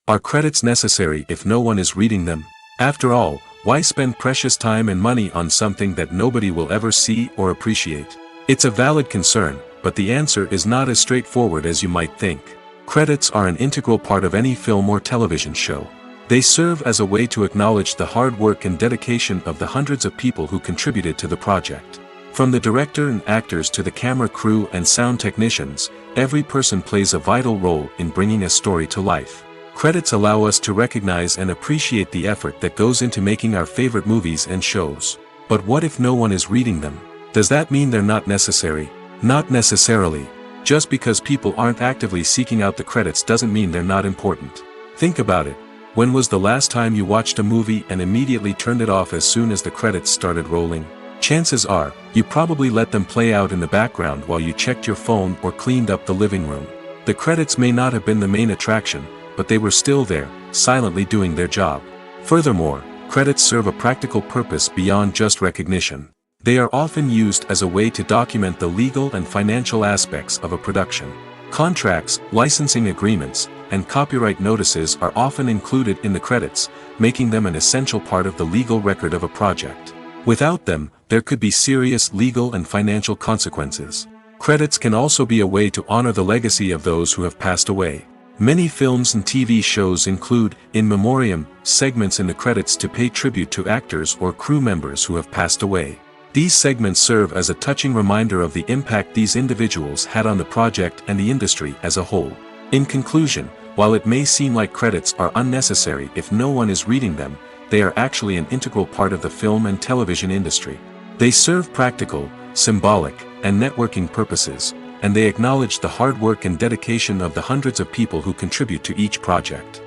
Are credits necessary if no one is reading them? After all, why spend precious time and money on something that nobody will ever see or appreciate? It's a valid concern, but the answer is not as straightforward as you might think. Credits are an integral part of any film or television show. They serve as a way to acknowledge the hard work and dedication of the hundreds of people who contributed to the project. From the director and actors to the camera crew and sound technicians, every person plays a vital role in bringing a story to life. Credits allow us to recognize and appreciate the effort that goes into making our favorite movies and shows. But what if no one is reading them? Does that mean they're not necessary? Not necessarily. Just because people aren't actively seeking out the credits doesn't mean they're not important. Think about it. When was the last time you watched a movie and immediately turned it off as soon as the credits started rolling? Chances are, you probably let them play out in the background while you checked your phone or cleaned up the living room. The credits may not have been the main attraction, but they were still there, silently doing their job. Furthermore, credits serve a practical purpose beyond just recognition. They are often used as a way to document the legal and financial aspects of a production. Contracts, licensing agreements, and copyright notices are often included in the credits, making them an essential part of the legal record of a project. Without them, there could be serious legal and financial consequences. Credits can also be a way to honor the legacy of those who have passed away. Many films and TV shows include, in memoriam, segments in the credits to pay tribute to actors or crew members who have passed away. These segments serve as a touching reminder of the impact these individuals had on the project and the industry as a whole. In conclusion, while it may seem like credits are unnecessary if no one is reading them, they are actually an integral part of the film and television industry. They serve practical, symbolic, and networking purposes, and they acknowledge the hard work and dedication of the hundreds of people who contribute to each project.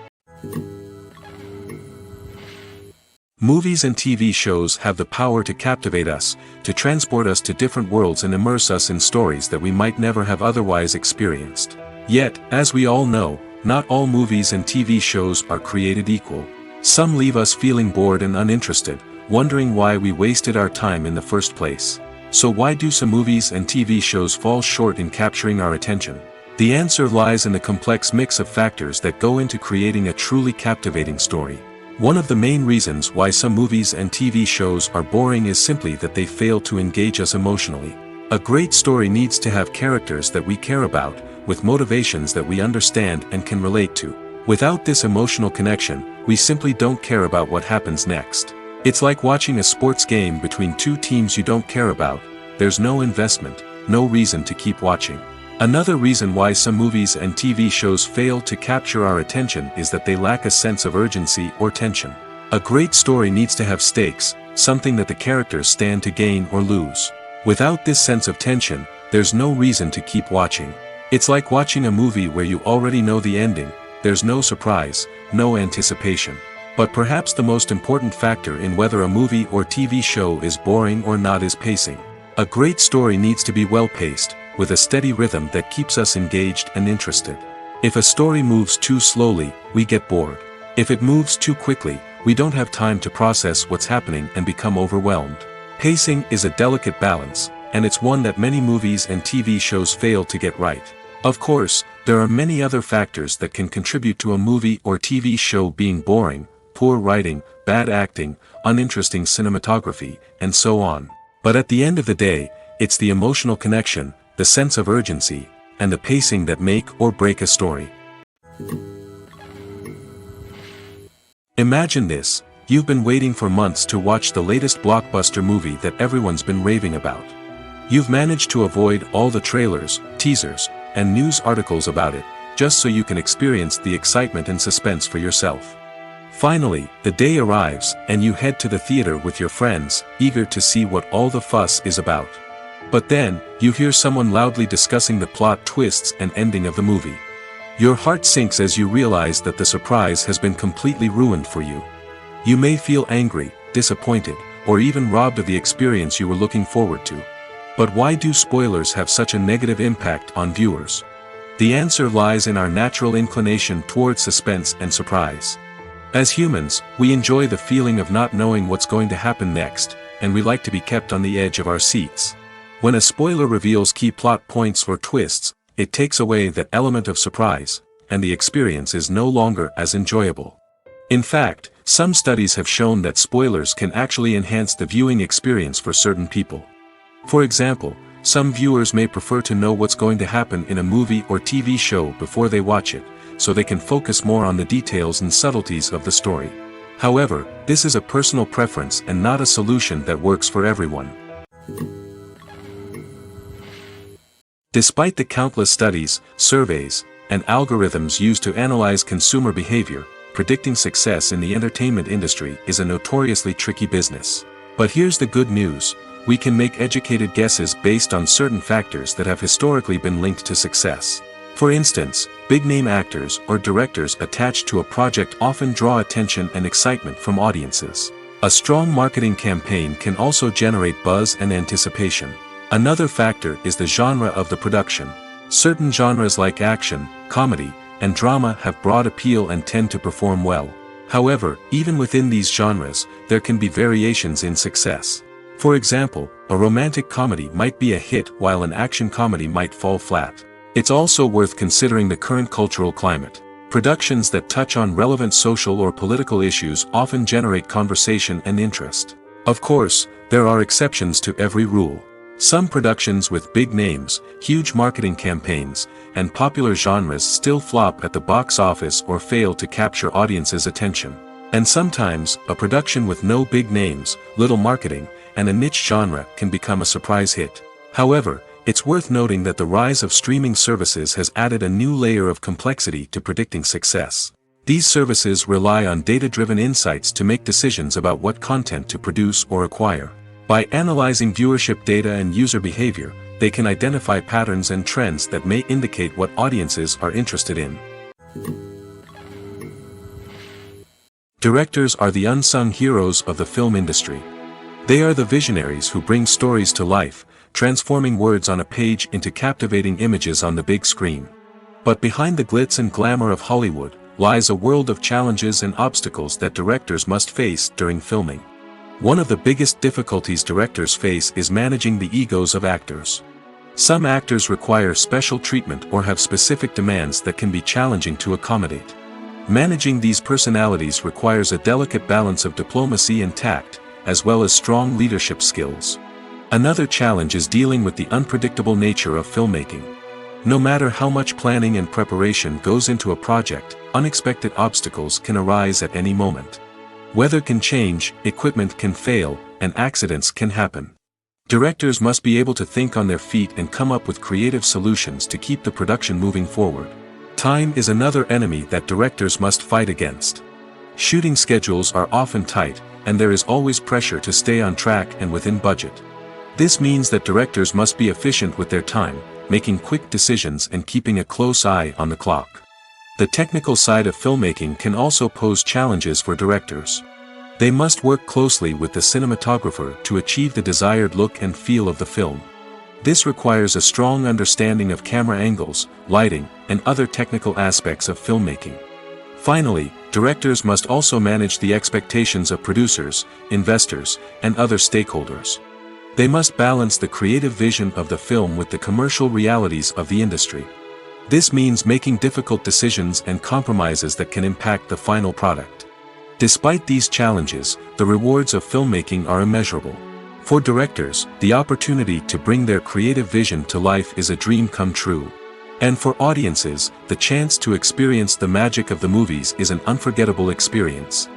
Movies and TV shows have the power to captivate us, to transport us to different worlds and immerse us in stories that we might never have otherwise experienced. Yet, as we all know, not all movies and TV shows are created equal. Some leave us feeling bored and uninterested, wondering why we wasted our time in the first place. So why do some movies and TV shows fall short in capturing our attention? The answer lies in the complex mix of factors that go into creating a truly captivating story. One of the main reasons why some movies and TV shows are boring is simply that they fail to engage us emotionally. A great story needs to have characters that we care about, with motivations that we understand and can relate to. Without this emotional connection, we simply don't care about what happens next. It's like watching a sports game between two teams you don't care about. There's no investment, no reason to keep watching. Another reason why some movies and TV shows fail to capture our attention is that they lack a sense of urgency or tension. A great story needs to have stakes, something that the characters stand to gain or lose. Without this sense of tension, there's no reason to keep watching. It's like watching a movie where you already know the ending. There's no surprise, no anticipation. But perhaps the most important factor in whether a movie or TV show is boring or not is pacing. A great story needs to be well-paced, with a steady rhythm that keeps us engaged and interested. If a story moves too slowly, we get bored. If it moves too quickly, we don't have time to process what's happening and become overwhelmed. Pacing is a delicate balance, and it's one that many movies and TV shows fail to get right. Of course, there are many other factors that can contribute to a movie or TV show being boring: poor writing, bad acting, uninteresting cinematography, and so on. But at the end of the day, it's the emotional connection, the sense of urgency, and the pacing that make or break a story. Imagine this: you've been waiting for months to watch the latest blockbuster movie that everyone's been raving about. You've managed to avoid all the trailers, teasers, and news articles about it, just so you can experience the excitement and suspense for yourself. Finally, the day arrives, and you head to the theater with your friends, eager to see what all the fuss is about. But then, you hear someone loudly discussing the plot twists and ending of the movie. Your heart sinks as you realize that the surprise has been completely ruined for you. You may feel angry, disappointed, or even robbed of the experience you were looking forward to. But why do spoilers have such a negative impact on viewers? The answer lies in our natural inclination toward suspense and surprise. As humans, we enjoy the feeling of not knowing what's going to happen next, and we like to be kept on the edge of our seats. When a spoiler reveals key plot points or twists, it takes away that element of surprise, and the experience is no longer as enjoyable. In fact, some studies have shown that spoilers can actually enhance the viewing experience for certain people. For example, some viewers may prefer to know what's going to happen in a movie or TV show before they watch it, so they can focus more on the details and subtleties of the story. However, this is a personal preference and not a solution that works for everyone. Despite the countless studies, surveys, and algorithms used to analyze consumer behavior, predicting success in the entertainment industry is a notoriously tricky business. But here's the good news: we can make educated guesses based on certain factors that have historically been linked to success. For instance, big-name actors or directors attached to a project often draw attention and excitement from audiences. A strong marketing campaign can also generate buzz and anticipation. Another factor is the genre of the production. Certain genres like action, comedy, and drama have broad appeal and tend to perform well. However, even within these genres, there can be variations in success. For example, a romantic comedy might be a hit while an action comedy might fall flat. It's also worth considering the current cultural climate. Productions that touch on relevant social or political issues often generate conversation and interest. Of course, there are exceptions to every rule. Some productions with big names, huge marketing campaigns, and popular genres still flop at the box office or fail to capture audiences' attention. And sometimes, a production with no big names, little marketing, and a niche genre can become a surprise hit. However, it's worth noting that the rise of streaming services has added a new layer of complexity to predicting success. These services rely on data-driven insights to make decisions about what content to produce or acquire. By analyzing viewership data and user behavior, they can identify patterns and trends that may indicate what audiences are interested in. Directors are the unsung heroes of the film industry. They are the visionaries who bring stories to life, transforming words on a page into captivating images on the big screen. But behind the glitz and glamour of Hollywood lies a world of challenges and obstacles that directors must face during filming. One of the biggest difficulties directors face is managing the egos of actors. Some actors require special treatment or have specific demands that can be challenging to accommodate. Managing these personalities requires a delicate balance of diplomacy and tact, as well as strong leadership skills. Another challenge is dealing with the unpredictable nature of filmmaking. No matter how much planning and preparation goes into a project, unexpected obstacles can arise at any moment. Weather can change, equipment can fail, and accidents can happen. Directors must be able to think on their feet and come up with creative solutions to keep the production moving forward. Time is another enemy that directors must fight against. Shooting schedules are often tight, and there is always pressure to stay on track and within budget. This means that directors must be efficient with their time, making quick decisions and keeping a close eye on the clock. The technical side of filmmaking can also pose challenges for directors. They must work closely with the cinematographer to achieve the desired look and feel of the film. This requires a strong understanding of camera angles, lighting, and other technical aspects of filmmaking. Finally, directors must also manage the expectations of producers, investors, and other stakeholders. They must balance the creative vision of the film with the commercial realities of the industry. This means making difficult decisions and compromises that can impact the final product. Despite these challenges, the rewards of filmmaking are immeasurable. For directors, the opportunity to bring their creative vision to life is a dream come true. And for audiences, the chance to experience the magic of the movies is an unforgettable experience.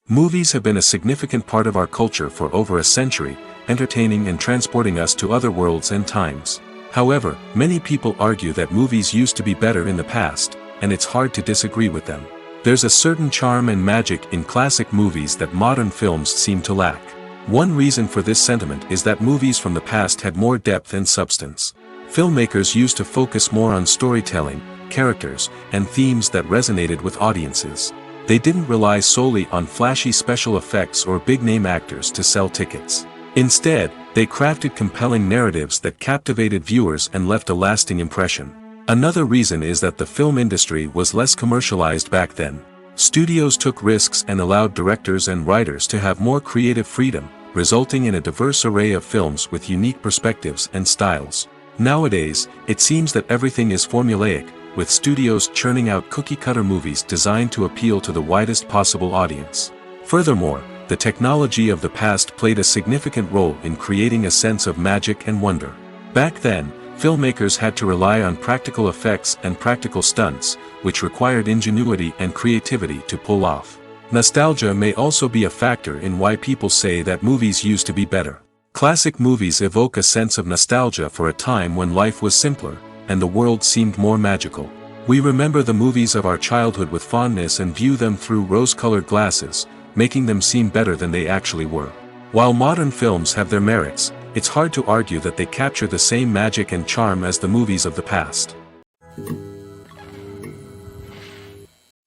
Movies have been a significant part of our culture for over a century, entertaining and transporting us to other worlds and times. However, many people argue that movies used to be better in the past, and it's hard to disagree with them. There's a certain charm and magic in classic movies that modern films seem to lack. One reason for this sentiment is that movies from the past had more depth and substance. Filmmakers used to focus more on storytelling, characters, and themes that resonated with audiences. They didn't rely solely on flashy special effects or big-name actors to sell tickets. Instead, they crafted compelling narratives that captivated viewers and left a lasting impression. Another reason is that the film industry was less commercialized back then. Studios took risks and allowed directors and writers to have more creative freedom, resulting in a diverse array of films with unique perspectives and styles. Nowadays, it seems that everything is formulaic, with studios churning out cookie-cutter movies designed to appeal to the widest possible audience. Furthermore, the technology of the past played a significant role in creating a sense of magic and wonder. Back then, filmmakers had to rely on practical effects and practical stunts, which required ingenuity and creativity to pull off. Nostalgia may also be a factor in why people say that movies used to be better. Classic movies evoke a sense of nostalgia for a time when life was simpler, and the world seemed more magical. We remember the movies of our childhood with fondness and view them through rose-colored glasses, making them seem better than they actually were. While modern films have their merits, it's hard to argue that they capture the same magic and charm as the movies of the past.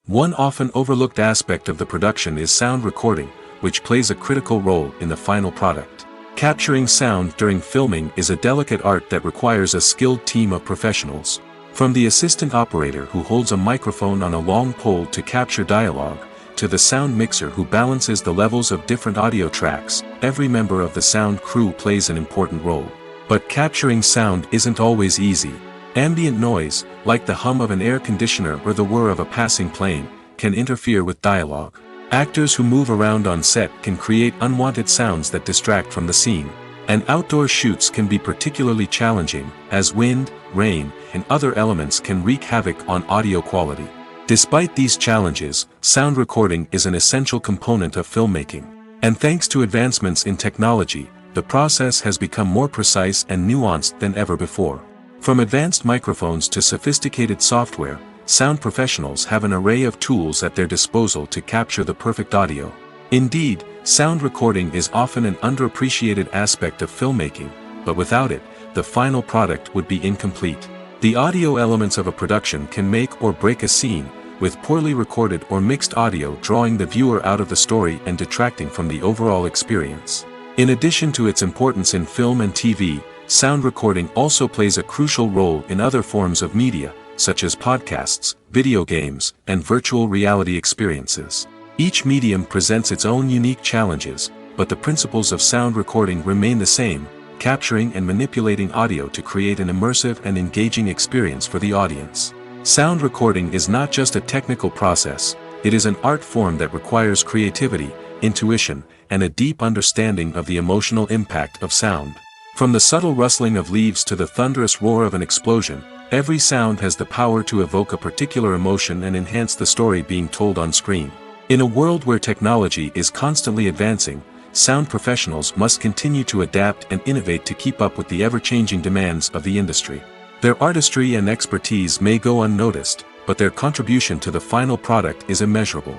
One often overlooked aspect of the production is sound recording, which plays a critical role in the final product. Capturing sound during filming is a delicate art that requires a skilled team of professionals. From the assistant operator who holds a microphone on a long pole to capture dialogue, to the sound mixer who balances the levels of different audio tracks, every member of the sound crew plays an important role. But capturing sound isn't always easy. Ambient noise, like the hum of an air conditioner or the whir of a passing plane, can interfere with dialogue. Actors who move around on set can create unwanted sounds that distract from the scene. And outdoor shoots can be particularly challenging, as wind, rain, and other elements can wreak havoc on audio quality. Despite these challenges, sound recording is an essential component of filmmaking. And thanks to advancements in technology, the process has become more precise and nuanced than ever before. From advanced microphones to sophisticated software, sound professionals have an array of tools at their disposal to capture the perfect audio. Indeed, sound recording is often an underappreciated aspect of filmmaking, but without it, the final product would be incomplete. The audio elements of a production can make or break a scene, with poorly recorded or mixed audio drawing the viewer out of the story and detracting from the overall experience. In addition to its importance in film and TV, sound recording also plays a crucial role in other forms of media, such as podcasts, video games, and virtual reality experiences. Each medium presents its own unique challenges, but the principles of sound recording remain the same: capturing and manipulating audio to create an immersive and engaging experience for the audience. Sound recording is not just a technical process, it is an art form that requires creativity, intuition, and a deep understanding of the emotional impact of sound. From the subtle rustling of leaves to the thunderous roar of an explosion, every sound has the power to evoke a particular emotion and enhance the story being told on screen. In a world where technology is constantly advancing, sound professionals must continue to adapt and innovate to keep up with the ever-changing demands of the industry. Their artistry and expertise may go unnoticed, but their contribution to the final product is immeasurable.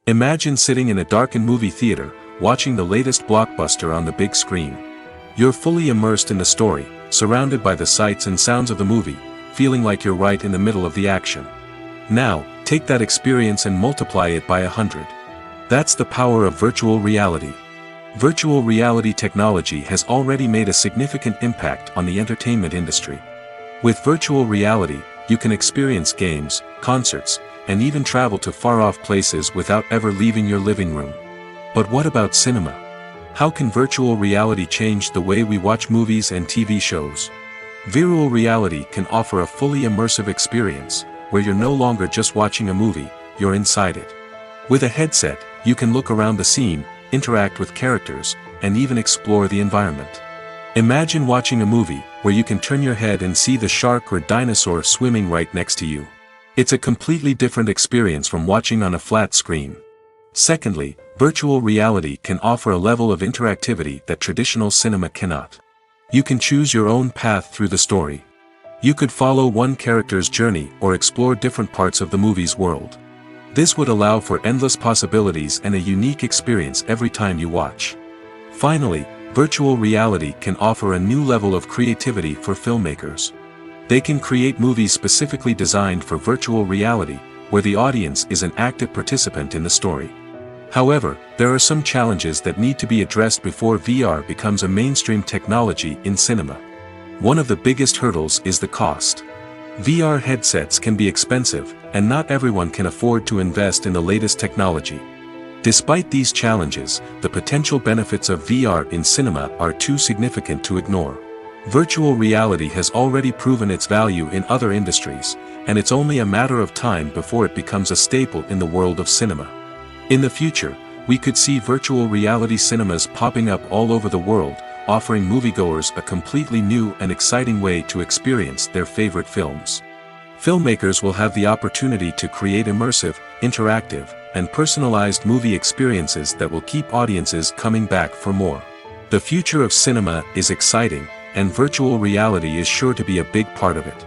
Imagine sitting in a darkened movie theater, watching the latest blockbuster on the big screen. You're fully immersed in the story, surrounded by the sights and sounds of the movie, feeling like you're right in the middle of the action. Now, take that experience and multiply it by 100. That's the power of virtual reality. Virtual reality technology has already made a significant impact on the entertainment industry. With virtual reality, you can experience games, concerts, and even travel to far-off places without ever leaving your living room. But what about cinema? How can virtual reality change the way we watch movies and TV shows? Virtual reality can offer a fully immersive experience, where you're no longer just watching a movie, you're inside it. With a headset, you can look around the scene, interact with characters, and even explore the environment. Imagine watching a movie, where you can turn your head and see the shark or dinosaur swimming right next to you. It's a completely different experience from watching on a flat screen. Secondly, virtual reality can offer a level of interactivity that traditional cinema cannot. You can choose your own path through the story. You could follow one character's journey or explore different parts of the movie's world. This would allow for endless possibilities and a unique experience every time you watch. Finally, virtual reality can offer a new level of creativity for filmmakers. They can create movies specifically designed for virtual reality, where the audience is an active participant in the story. However, there are some challenges that need to be addressed before VR becomes a mainstream technology in cinema. One of the biggest hurdles is the cost. VR headsets can be expensive, and not everyone can afford to invest in the latest technology. Despite these challenges, the potential benefits of VR in cinema are too significant to ignore. Virtual reality has already proven its value in other industries, and it's only a matter of time before it becomes a staple in the world of cinema. In the future, we could see virtual reality cinemas popping up all over the world, offering moviegoers a completely new and exciting way to experience their favorite films. Filmmakers will have the opportunity to create immersive, interactive, and personalized movie experiences that will keep audiences coming back for more. The future of cinema is exciting, and virtual reality is sure to be a big part of it.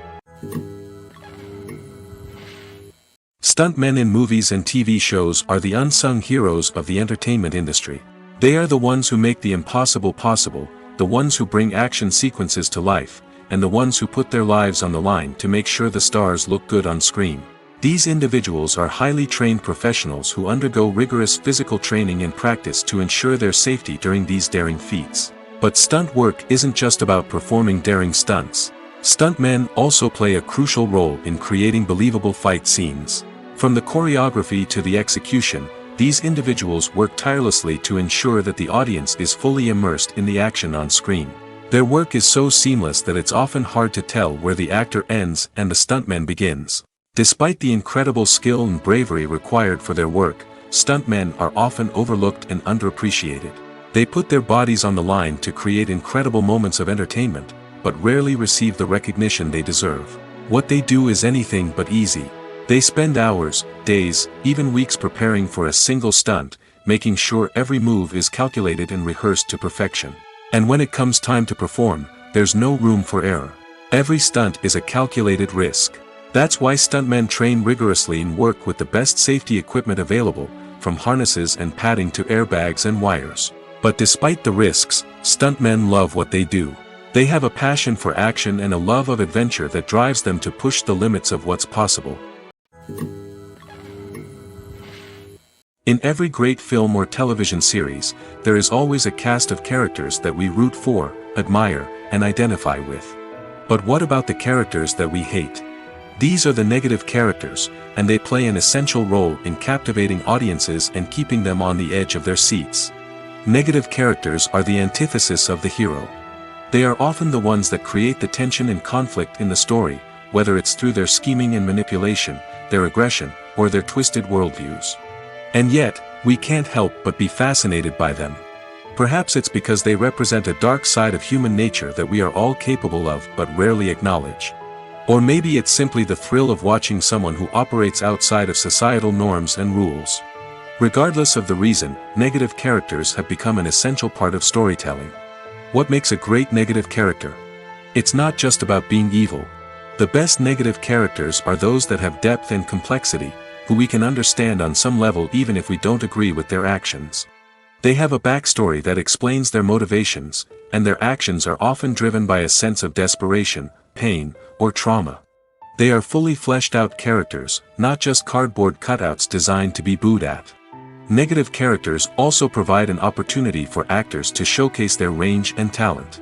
Stuntmen in movies and TV shows are the unsung heroes of the entertainment industry. They are the ones who make the impossible possible, the ones who bring action sequences to life, and the ones who put their lives on the line to make sure the stars look good on screen. These individuals are highly trained professionals who undergo rigorous physical training and practice to ensure their safety during these daring feats. But stunt work isn't just about performing daring stunts. Stuntmen also play a crucial role in creating believable fight scenes. From the choreography to the execution, these individuals work tirelessly to ensure that the audience is fully immersed in the action on screen. Their work is so seamless that it's often hard to tell where the actor ends and the stuntman begins. Despite the incredible skill and bravery required for their work, stuntmen are often overlooked and underappreciated. They put their bodies on the line to create incredible moments of entertainment, but rarely receive the recognition they deserve. What they do is anything but easy. They spend hours, days, even weeks preparing for a single stunt, making sure every move is calculated and rehearsed to perfection. And when it comes time to perform, there's no room for error. Every stunt is a calculated risk. That's why stuntmen train rigorously and work with the best safety equipment available, from harnesses and padding to airbags and wires. But despite the risks, stuntmen love what they do. They have a passion for action and a love of adventure that drives them to push the limits of what's possible. In every great film or television series, there is always a cast of characters that we root for, admire, and identify with. But what about the characters that we hate? These are the negative characters, and they play an essential role in captivating audiences and keeping them on the edge of their seats. Negative characters are the antithesis of the hero. They are often the ones that create the tension and conflict in the story, whether it's through their scheming and manipulation, their aggression, or their twisted worldviews. And yet, we can't help but be fascinated by them. Perhaps it's because they represent a dark side of human nature that we are all capable of but rarely acknowledge. Or maybe it's simply the thrill of watching someone who operates outside of societal norms and rules. Regardless of the reason, negative characters have become an essential part of storytelling. What makes a great negative character? It's not just about being evil. The best negative characters are those that have depth and complexity, who we can understand on some level even if we don't agree with their actions. They have a backstory that explains their motivations, and their actions are often driven by a sense of desperation, pain, or trauma. They are fully fleshed out characters, not just cardboard cutouts designed to be booed at. Negative characters also provide an opportunity for actors to showcase their range and talent.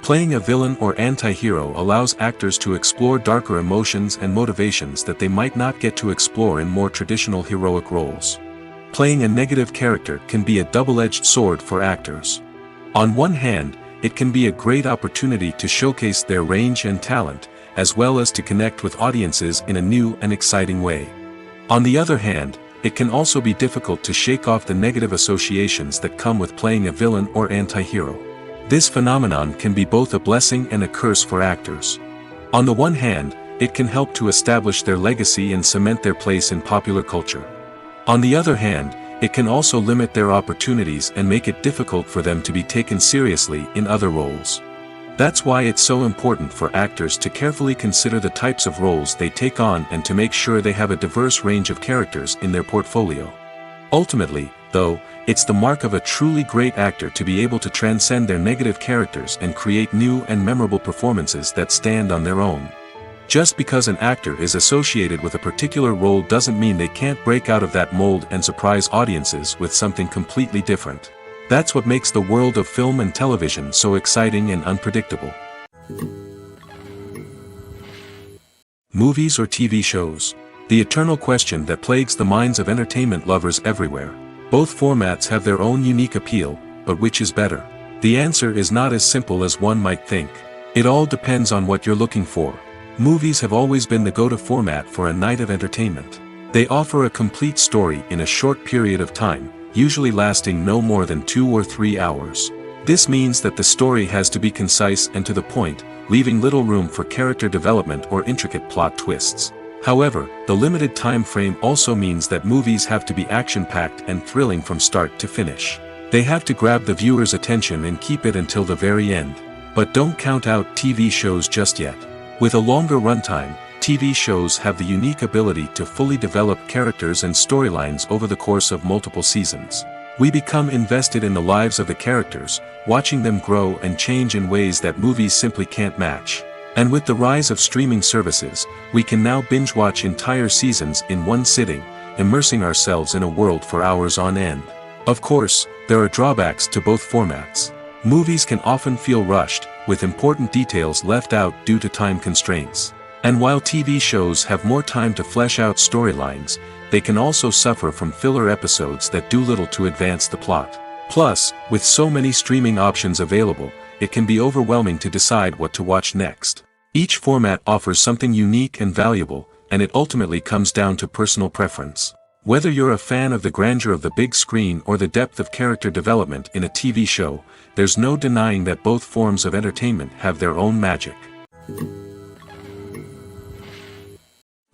Playing a villain or anti-hero allows actors to explore darker emotions and motivations that they might not get to explore in more traditional heroic roles. Playing a negative character can be a double-edged sword for actors. On one hand, it can be a great opportunity to showcase their range and talent, as well as to connect with audiences in a new and exciting way. On the other hand, it can also be difficult to shake off the negative associations that come with playing a villain or anti-hero. This phenomenon can be both a blessing and a curse for actors. On the one hand, it can help to establish their legacy and cement their place in popular culture. On the other hand, it can also limit their opportunities and make it difficult for them to be taken seriously in other roles. That's why it's so important for actors to carefully consider the types of roles they take on and to make sure they have a diverse range of characters in their portfolio. Ultimately, though, it's the mark of a truly great actor to be able to transcend their negative characters and create new and memorable performances that stand on their own. Just because an actor is associated with a particular role doesn't mean they can't break out of that mold and surprise audiences with something completely different. That's what makes the world of film and television so exciting and unpredictable. Movies or TV shows? The eternal question that plagues the minds of entertainment lovers everywhere. Both formats have their own unique appeal, but which is better? The answer is not as simple as one might think. It all depends on what you're looking for. Movies have always been the go-to format for a night of entertainment. They offer a complete story in a short period of time, usually lasting no more than 2 or 3 hours. This means that the story has to be concise and to the point, leaving little room for character development or intricate plot twists. However, the limited time frame also means that movies have to be action-packed and thrilling from start to finish. They have to grab the viewer's attention and keep it until the very end. But don't count out TV shows just yet. With a longer runtime, TV shows have the unique ability to fully develop characters and storylines over the course of multiple seasons. We become invested in the lives of the characters, watching them grow and change in ways that movies simply can't match. And with the rise of streaming services, we can now binge-watch entire seasons in one sitting, immersing ourselves in a world for hours on end. Of course, there are drawbacks to both formats. Movies can often feel rushed, with important details left out due to time constraints. And while TV shows have more time to flesh out storylines, they can also suffer from filler episodes that do little to advance the plot. Plus, with so many streaming options available, it can be overwhelming to decide what to watch next. Each format offers something unique and valuable, and it ultimately comes down to personal preference. Whether you're a fan of the grandeur of the big screen or the depth of character development in a TV show, there's no denying that both forms of entertainment have their own magic.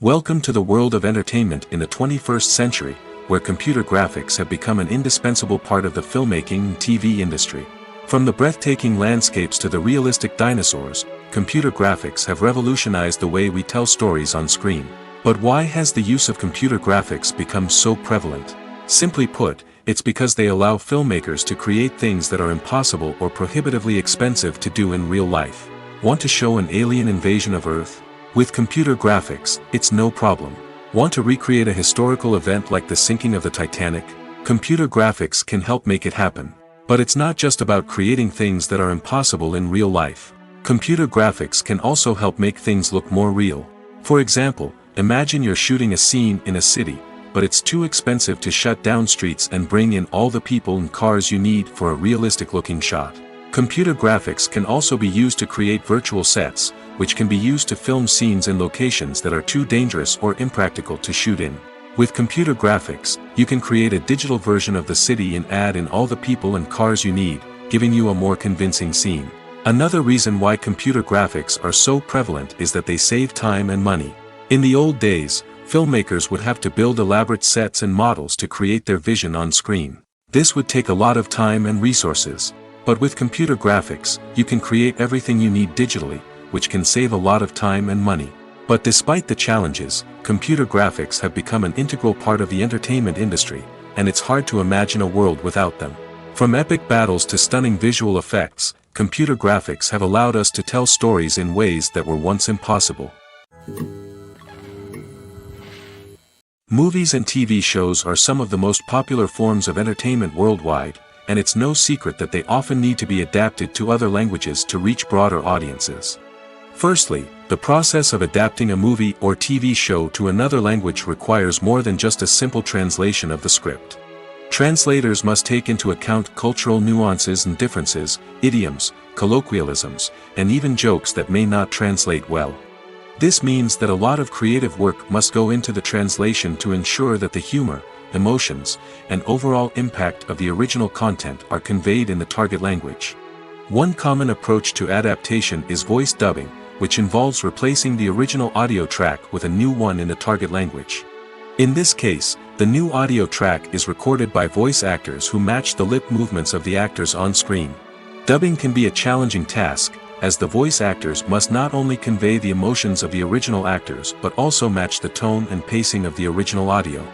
Welcome to the world of entertainment in the 21st century, where computer graphics have become an indispensable part of the filmmaking and TV industry. From the breathtaking landscapes to the realistic dinosaurs, computer graphics have revolutionized the way we tell stories on screen. But why has the use of computer graphics become so prevalent? Simply put, it's because they allow filmmakers to create things that are impossible or prohibitively expensive to do in real life. Want to show an alien invasion of Earth? With computer graphics, it's no problem. Want to recreate a historical event like the sinking of the Titanic? Computer graphics can help make it happen. But it's not just about creating things that are impossible in real life. Computer graphics can also help make things look more real. For example, imagine you're shooting a scene in a city, but it's too expensive to shut down streets and bring in all the people and cars you need for a realistic-looking shot. Computer graphics can also be used to create virtual sets, which can be used to film scenes in locations that are too dangerous or impractical to shoot in. With computer graphics, you can create a digital version of the city and add in all the people and cars you need, giving you a more convincing scene. Another reason why computer graphics are so prevalent is that they save time and money. In the old days, filmmakers would have to build elaborate sets and models to create their vision on screen. This would take a lot of time and resources. But with computer graphics, you can create everything you need digitally, which can save a lot of time and money. But despite the challenges, computer graphics have become an integral part of the entertainment industry, and it's hard to imagine a world without them. From epic battles to stunning visual effects, computer graphics have allowed us to tell stories in ways that were once impossible. Movies and TV shows are some of the most popular forms of entertainment worldwide, and it's no secret that they often need to be adapted to other languages to reach broader audiences. Firstly, the process of adapting a movie or TV show to another language requires more than just a simple translation of the script. Translators must take into account cultural nuances and differences, idioms, colloquialisms, and even jokes that may not translate well. This means that a lot of creative work must go into the translation to ensure that the humor, emotions, and overall impact of the original content are conveyed in the target language. One common approach to adaptation is voice dubbing, which involves replacing the original audio track with a new one in the target language. In this case, the new audio track is recorded by voice actors who match the lip movements of the actors on screen. Dubbing can be a challenging task, as the voice actors must not only convey the emotions of the original actors but also match the tone and pacing of the original audio.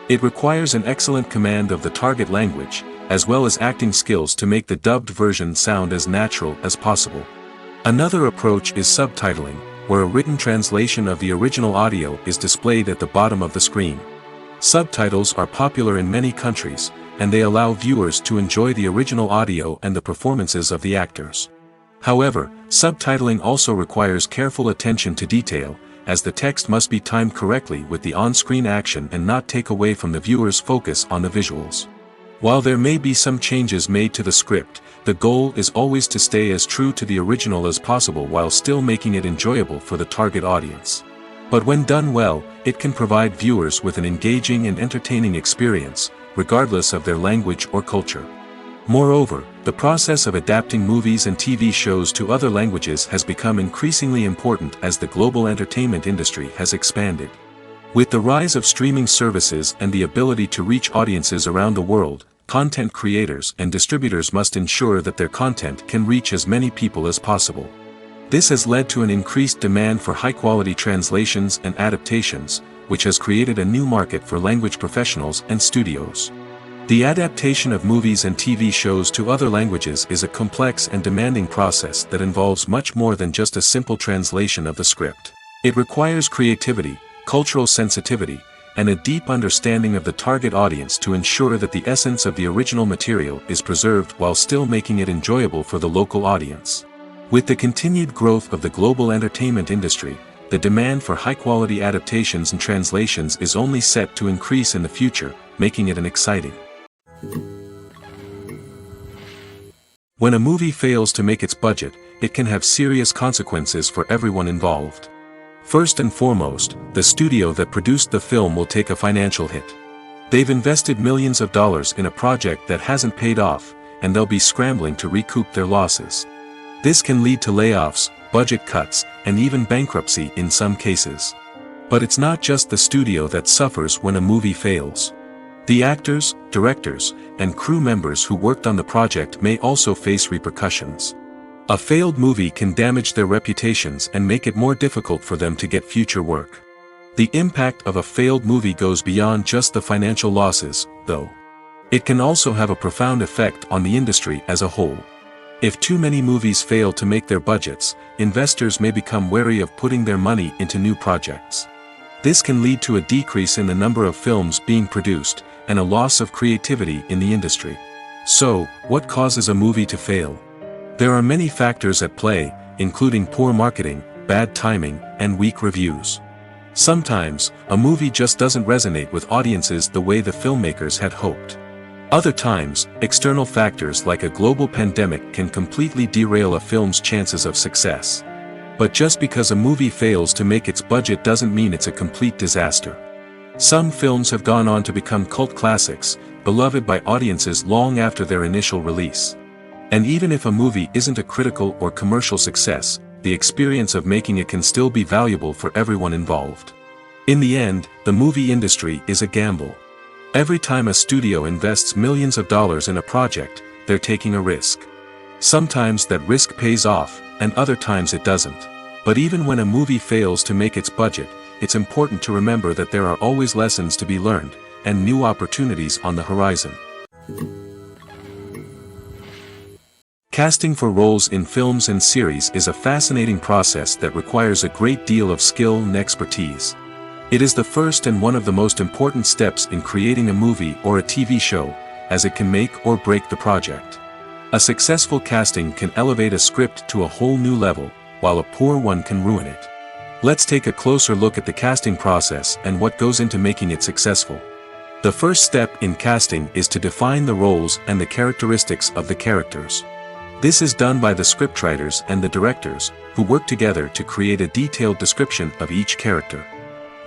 It requires an excellent command of the target language, as well as acting skills to make the dubbed version sound as natural as possible. Another approach is subtitling, where a written translation of the original audio is displayed at the bottom of the screen. Subtitles are popular in many countries, and they allow viewers to enjoy the original audio and the performances of the actors. However, subtitling also requires careful attention to detail, as the text must be timed correctly with the on-screen action and not take away from the viewer's focus on the visuals. While there may be some changes made to the script, the goal is always to stay as true to the original as possible while still making it enjoyable for the target audience. But when done well, it can provide viewers with an engaging and entertaining experience, regardless of their language or culture. Moreover, the process of adapting movies and TV shows to other languages has become increasingly important as the global entertainment industry has expanded. With the rise of streaming services and the ability to reach audiences around the world, content creators and distributors must ensure that their content can reach as many people as possible. This has led to an increased demand for high-quality translations and adaptations, which has created a new market for language professionals and studios. The adaptation of movies and TV shows to other languages is a complex and demanding process that involves much more than just a simple translation of the script. It requires creativity, cultural sensitivity, and a deep understanding of the target audience to ensure that the essence of the original material is preserved while still making it enjoyable for the local audience. With the continued growth of the global entertainment industry, the demand for high-quality adaptations and translations is only set to increase in the future, making it an exciting. When a movie fails to make its budget, it can have serious consequences for everyone involved. First and foremost, the studio that produced the film will take a financial hit. They've invested millions of dollars in a project that hasn't paid off, and they'll be scrambling to recoup their losses. This can lead to layoffs, budget cuts, and even bankruptcy in some cases. But it's not just the studio that suffers when a movie fails. The actors, directors, and crew members who worked on the project may also face repercussions. A failed movie can damage their reputations and make it more difficult for them to get future work. The impact of a failed movie goes beyond just the financial losses, though. It can also have a profound effect on the industry as a whole. If too many movies fail to make their budgets, investors may become wary of putting their money into new projects. This can lead to a decrease in the number of films being produced, and a loss of creativity in the industry. So, what causes a movie to fail? There are many factors at play, including poor marketing, bad timing, and weak reviews. Sometimes, a movie just doesn't resonate with audiences the way the filmmakers had hoped. Other times, external factors like a global pandemic can completely derail a film's chances of success. But just because a movie fails to make its budget doesn't mean it's a complete disaster. Some films have gone on to become cult classics, beloved by audiences long after their initial release. And even if a movie isn't a critical or commercial success, the experience of making it can still be valuable for everyone involved. In the end, the movie industry is a gamble. Every time a studio invests millions of dollars in a project, they're taking a risk. Sometimes that risk pays off, and other times it doesn't. But even when a movie fails to make its budget, it's important to remember that there are always lessons to be learned, and new opportunities on the horizon. Casting for roles in films and series is a fascinating process that requires a great deal of skill and expertise. It is the first and one of the most important steps in creating a movie or a TV show, as it can make or break the project. A successful casting can elevate a script to a whole new level, while a poor one can ruin it. Let's take a closer look at the casting process and what goes into making it successful. The first step in casting is to define the roles and the characteristics of the characters. This is done by the scriptwriters and the directors, who work together to create a detailed description of each character.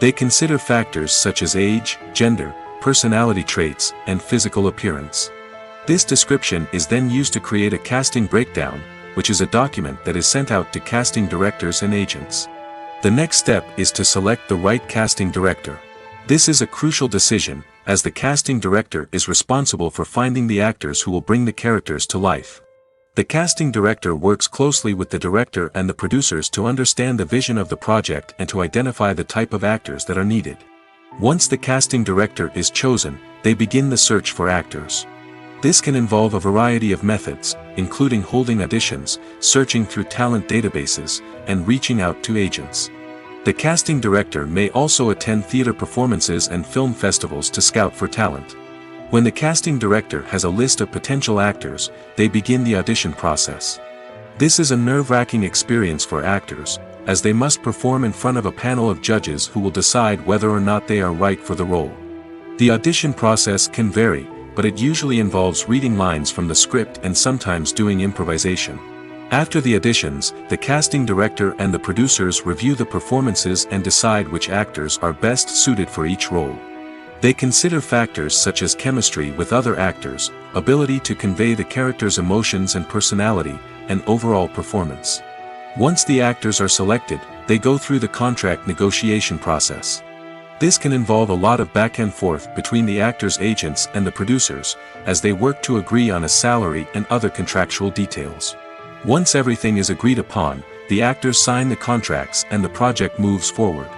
They consider factors such as age, gender, personality traits, and physical appearance. This description is then used to create a casting breakdown, which is a document that is sent out to casting directors and agents. The next step is to select the right casting director. This is a crucial decision, as the casting director is responsible for finding the actors who will bring the characters to life. The casting director works closely with the director and the producers to understand the vision of the project and to identify the type of actors that are needed. Once the casting director is chosen, they begin the search for actors. This can involve a variety of methods, including holding auditions, searching through talent databases, and reaching out to agents. The casting director may also attend theater performances and film festivals to scout for talent. When the casting director has a list of potential actors, they begin the audition process. This is a nerve-wracking experience for actors, as they must perform in front of a panel of judges who will decide whether or not they are right for the role. The audition process can vary, but it usually involves reading lines from the script and sometimes doing improvisation. After the auditions, the casting director and the producers review the performances and decide which actors are best suited for each role. They consider factors such as chemistry with other actors, ability to convey the character's emotions and personality, and overall performance. Once the actors are selected, they go through the contract negotiation process. This can involve a lot of back and forth between the actors' agents and the producers, as they work to agree on a salary and other contractual details. Once everything is agreed upon, the actors sign the contracts and the project moves forward.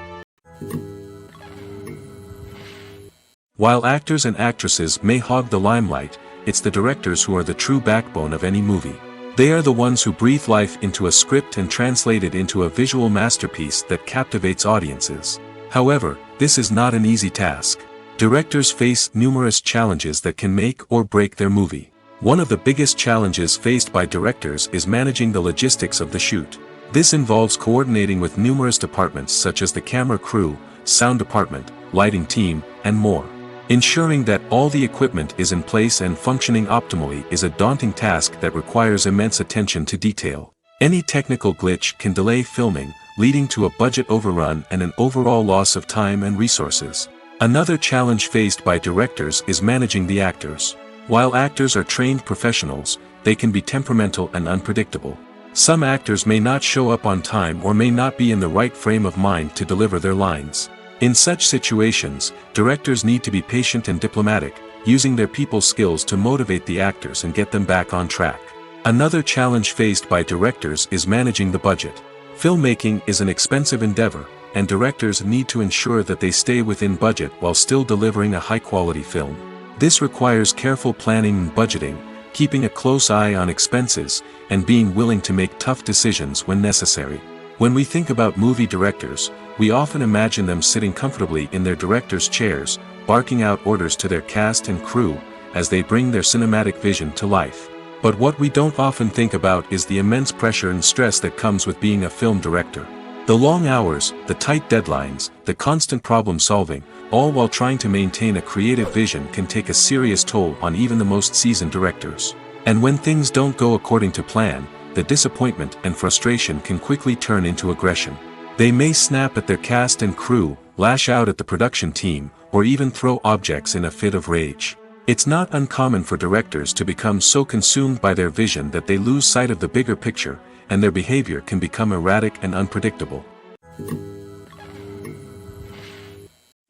While actors and actresses may hog the limelight, it's the directors who are the true backbone of any movie. They are the ones who breathe life into a script and translate it into a visual masterpiece that captivates audiences. However, this is not an easy task. Directors face numerous challenges that can make or break their movie. One of the biggest challenges faced by directors is managing the logistics of the shoot. This involves coordinating with numerous departments such as the camera crew, sound department, lighting team, and more. Ensuring that all the equipment is in place and functioning optimally is a daunting task that requires immense attention to detail. Any technical glitch can delay filming, leading to a budget overrun and an overall loss of time and resources. Another challenge faced by directors is managing the actors. While actors are trained professionals, they can be temperamental and unpredictable. Some actors may not show up on time or may not be in the right frame of mind to deliver their lines. In such situations, directors need to be patient and diplomatic, using their people skills to motivate the actors and get them back on track. Another challenge faced by directors is managing the budget. Filmmaking is an expensive endeavor, and directors need to ensure that they stay within budget while still delivering a high-quality film. This requires careful planning and budgeting, keeping a close eye on expenses, and being willing to make tough decisions when necessary. When we think about movie directors, we often imagine them sitting comfortably in their director's chairs, barking out orders to their cast and crew, as they bring their cinematic vision to life. But what we don't often think about is the immense pressure and stress that comes with being a film director. The long hours, the tight deadlines, the constant problem solving, all while trying to maintain a creative vision can take a serious toll on even the most seasoned directors. And when things don't go according to plan, the disappointment and frustration can quickly turn into aggression. They may snap at their cast and crew, lash out at the production team, or even throw objects in a fit of rage. It's not uncommon for directors to become so consumed by their vision that they lose sight of the bigger picture, and their behavior can become erratic and unpredictable.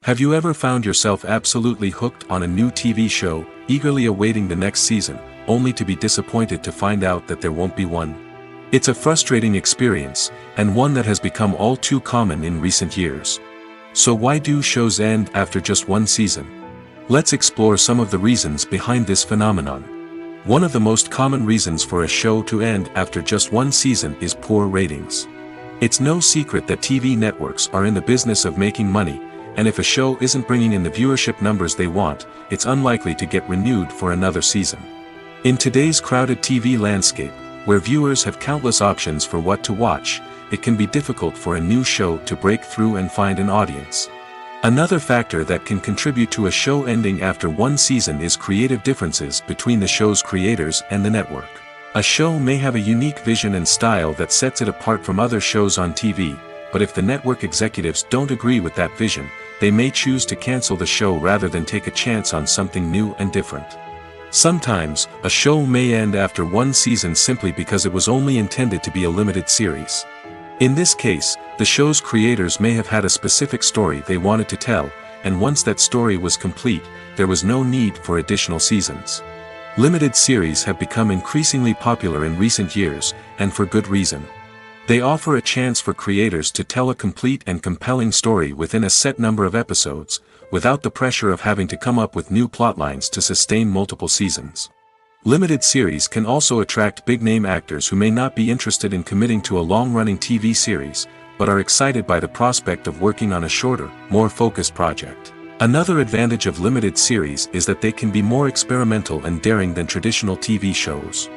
Have you ever found yourself absolutely hooked on a new TV show, eagerly awaiting the next season, only to be disappointed to find out that there won't be one? It's a frustrating experience, and one that has become all too common in recent years. So why do shows end after just one season? Let's explore some of the reasons behind this phenomenon. One of the most common reasons for a show to end after just one season is poor ratings. It's no secret that TV networks are in the business of making money, and if a show isn't bringing in the viewership numbers they want, it's unlikely to get renewed for another season. In today's crowded TV landscape, where viewers have countless options for what to watch, it can be difficult for a new show to break through and find an audience. Another factor that can contribute to a show ending after one season is creative differences between the show's creators and the network. A show may have a unique vision and style that sets it apart from other shows on TV, but if the network executives don't agree with that vision, they may choose to cancel the show rather than take a chance on something new and different. Sometimes, a show may end after one season simply because it was only intended to be a limited series. In this case, the show's creators may have had a specific story they wanted to tell, and once that story was complete, there was no need for additional seasons. Limited series have become increasingly popular in recent years, and for good reason. They offer a chance for creators to tell a complete and compelling story within a set number of episodes, without the pressure of having to come up with new plotlines to sustain multiple seasons. Limited series can also attract big-name actors who may not be interested in committing to a long-running TV series, but are excited by the prospect of working on a shorter, more focused project. Another advantage of limited series is that they can be more experimental and daring than traditional TV shows.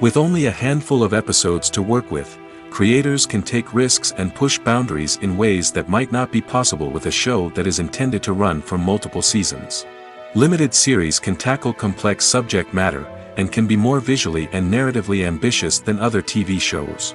With only a handful of episodes to work with, creators can take risks and push boundaries in ways that might not be possible with a show that is intended to run for multiple seasons. Limited series can tackle complex subject matter, and can be more visually and narratively ambitious than other TV shows.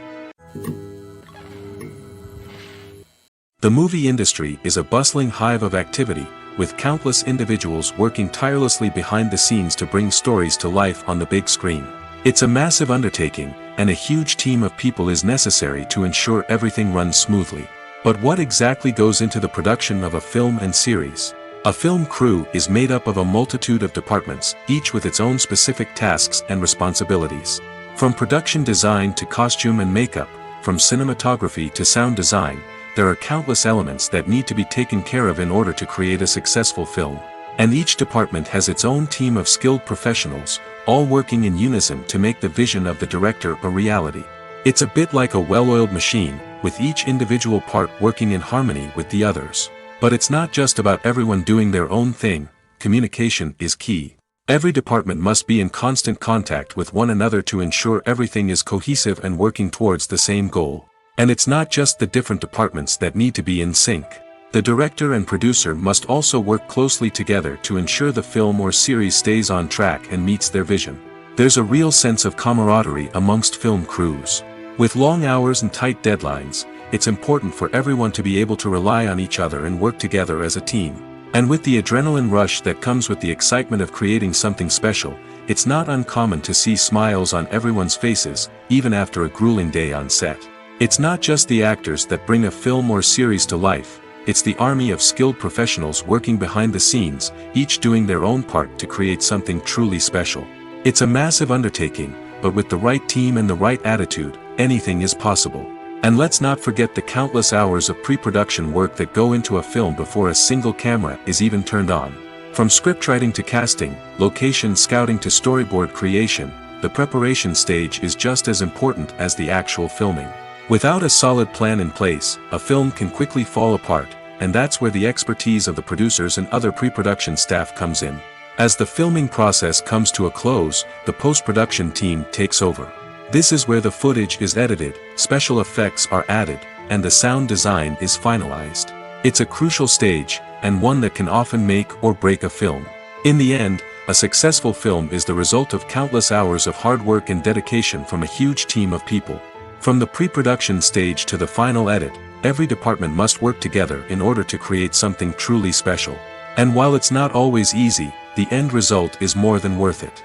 The movie industry is a bustling hive of activity, with countless individuals working tirelessly behind the scenes to bring stories to life on the big screen. It's a massive undertaking, and a huge team of people is necessary to ensure everything runs smoothly. But what exactly goes into the production of a film and series? A film crew is made up of a multitude of departments, each with its own specific tasks and responsibilities. From production design to costume and makeup, from cinematography to sound design, there are countless elements that need to be taken care of in order to create a successful film. And each department has its own team of skilled professionals, all working in unison to make the vision of the director a reality. It's a bit like a well-oiled machine, with each individual part working in harmony with the others. But it's not just about everyone doing their own thing. Communication is key. Every department must be in constant contact with one another to ensure everything is cohesive and working towards the same goal. And it's not just the different departments that need to be in sync. The director and producer must also work closely together to ensure the film or series stays on track and meets their vision. There's a real sense of camaraderie amongst film crews. With long hours and tight deadlines, it's important for everyone to be able to rely on each other and work together as a team. And with the adrenaline rush that comes with the excitement of creating something special, it's not uncommon to see smiles on everyone's faces, even after a grueling day on set. It's not just the actors that bring a film or series to life, it's the army of skilled professionals working behind the scenes, each doing their own part to create something truly special. It's a massive undertaking, but with the right team and the right attitude, anything is possible. And let's not forget the countless hours of pre-production work that go into a film before a single camera is even turned on. From scriptwriting to casting, location scouting to storyboard creation, the preparation stage is just as important as the actual filming. Without a solid plan in place, a film can quickly fall apart, and that's where the expertise of the producers and other pre-production staff comes in. As the filming process comes to a close, the post-production team takes over. This is where the footage is edited, special effects are added, and the sound design is finalized. It's a crucial stage, and one that can often make or break a film. In the end, a successful film is the result of countless hours of hard work and dedication from a huge team of people. From the pre-production stage to the final edit, every department must work together in order to create something truly special. And while it's not always easy, the end result is more than worth it.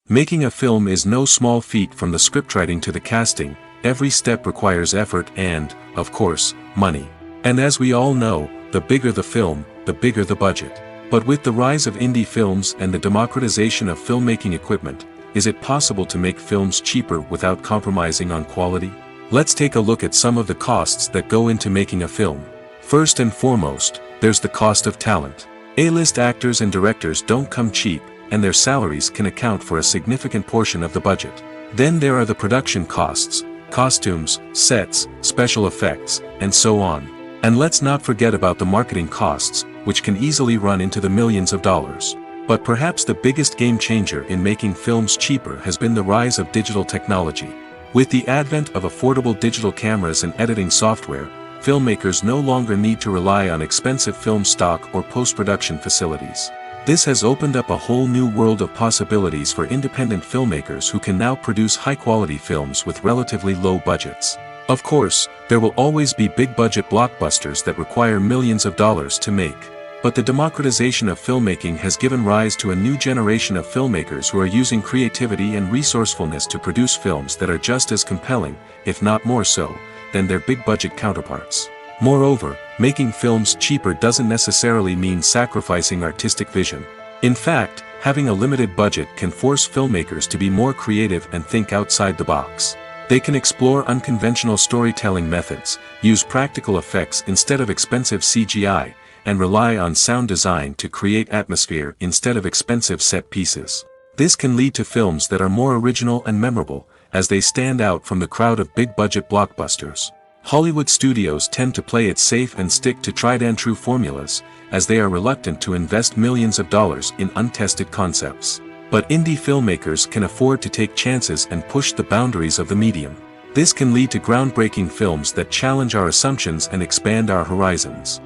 Making a film is no small feat. From the scriptwriting to the casting, every step requires effort and, of course, money. And as we all know, the bigger the film, the bigger the budget. But with the rise of indie films and the democratization of filmmaking equipment, is it possible to make films cheaper without compromising on quality? Let's take a look at some of the costs that go into making a film. First and foremost, there's the cost of talent. A-list actors and directors don't come cheap, and their salaries can account for a significant portion of the budget. Then there are the production costs, costumes, sets, special effects, and so on. And let's not forget about the marketing costs, which can easily run into the millions of dollars. But perhaps the biggest game changer in making films cheaper has been the rise of digital technology. With the advent of affordable digital cameras and editing software, filmmakers no longer need to rely on expensive film stock or post-production facilities. This has opened up a whole new world of possibilities for independent filmmakers who can now produce high-quality films with relatively low budgets. Of course, there will always be big-budget blockbusters that require millions of dollars to make. But the democratization of filmmaking has given rise to a new generation of filmmakers who are using creativity and resourcefulness to produce films that are just as compelling, if not more so, than their big-budget counterparts. Moreover, making films cheaper doesn't necessarily mean sacrificing artistic vision. In fact, having a limited budget can force filmmakers to be more creative and think outside the box. They can explore unconventional storytelling methods, use practical effects instead of expensive CGI, and rely on sound design to create atmosphere instead of expensive set pieces. This can lead to films that are more original and memorable, as they stand out from the crowd of big-budget blockbusters. Hollywood studios tend to play it safe and stick to tried-and-true formulas, as they are reluctant to invest millions of dollars in untested concepts. But indie filmmakers can afford to take chances and push the boundaries of the medium. This can lead to groundbreaking films that challenge our assumptions and expand our horizons.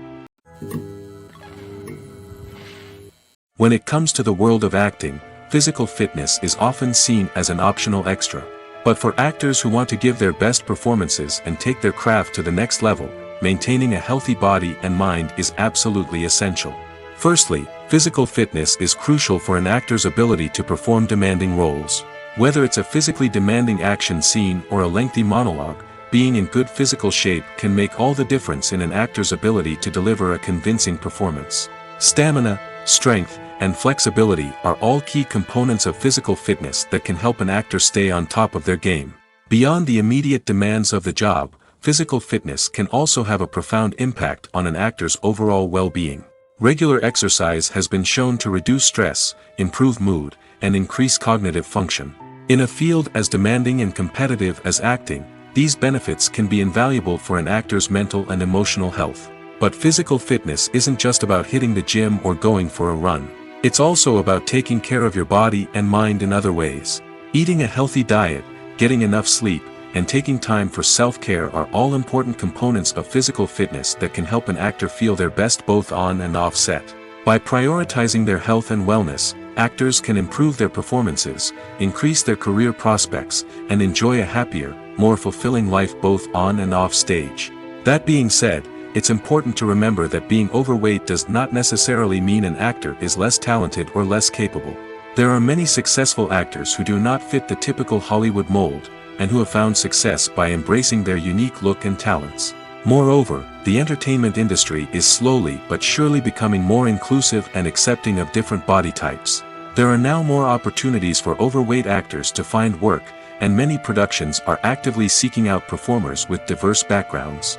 When it comes to the world of acting, physical fitness is often seen as an optional extra. But for actors who want to give their best performances and take their craft to the next level, maintaining a healthy body and mind is absolutely essential. Firstly, physical fitness is crucial for an actor's ability to perform demanding roles. Whether it's a physically demanding action scene or a lengthy monologue, being in good physical shape can make all the difference in an actor's ability to deliver a convincing performance. Stamina, strength, and flexibility are all key components of physical fitness that can help an actor stay on top of their game. Beyond the immediate demands of the job, physical fitness can also have a profound impact on an actor's overall well-being. Regular exercise has been shown to reduce stress, improve mood, and increase cognitive function. In a field as demanding and competitive as acting, these benefits can be invaluable for an actor's mental and emotional health. But physical fitness isn't just about hitting the gym or going for a run. It's also about taking care of your body and mind in other ways. Eating a healthy diet, getting enough sleep, and taking time for self-care are all important components of physical fitness that can help an actor feel their best both on and off set. By prioritizing their health and wellness, actors can improve their performances, increase their career prospects, and enjoy a happier, more fulfilling life both on and off stage. That being said, it's important to remember that being overweight does not necessarily mean an actor is less talented or less capable. There are many successful actors who do not fit the typical Hollywood mold, and who have found success by embracing their unique look and talents. Moreover, the entertainment industry is slowly but surely becoming more inclusive and accepting of different body types. There are now more opportunities for overweight actors to find work, and many productions are actively seeking out performers with diverse backgrounds.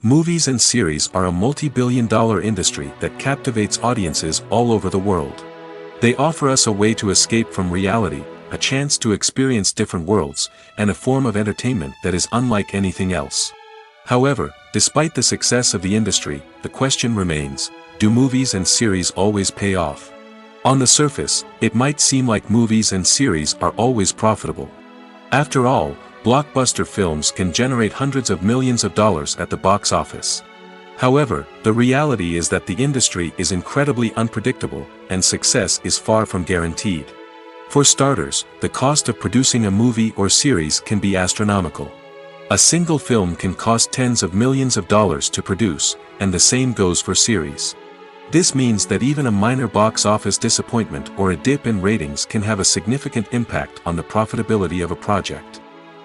Movies and series are a multi-billion-dollar industry that captivates audiences all over the world. They offer us a way to escape from reality, a chance to experience different worlds, and a form of entertainment that is unlike anything else. However, despite the success of the industry, the question remains, do movies and series always pay off? On the surface, it might seem like movies and series are always profitable. After all, blockbuster films can generate hundreds of millions of dollars at the box office. However, the reality is that the industry is incredibly unpredictable, and success is far from guaranteed. For starters, the cost of producing a movie or series can be astronomical. A single film can cost tens of millions of dollars to produce, and the same goes for series. This means that even a minor box office disappointment or a dip in ratings can have a significant impact on the profitability of a project.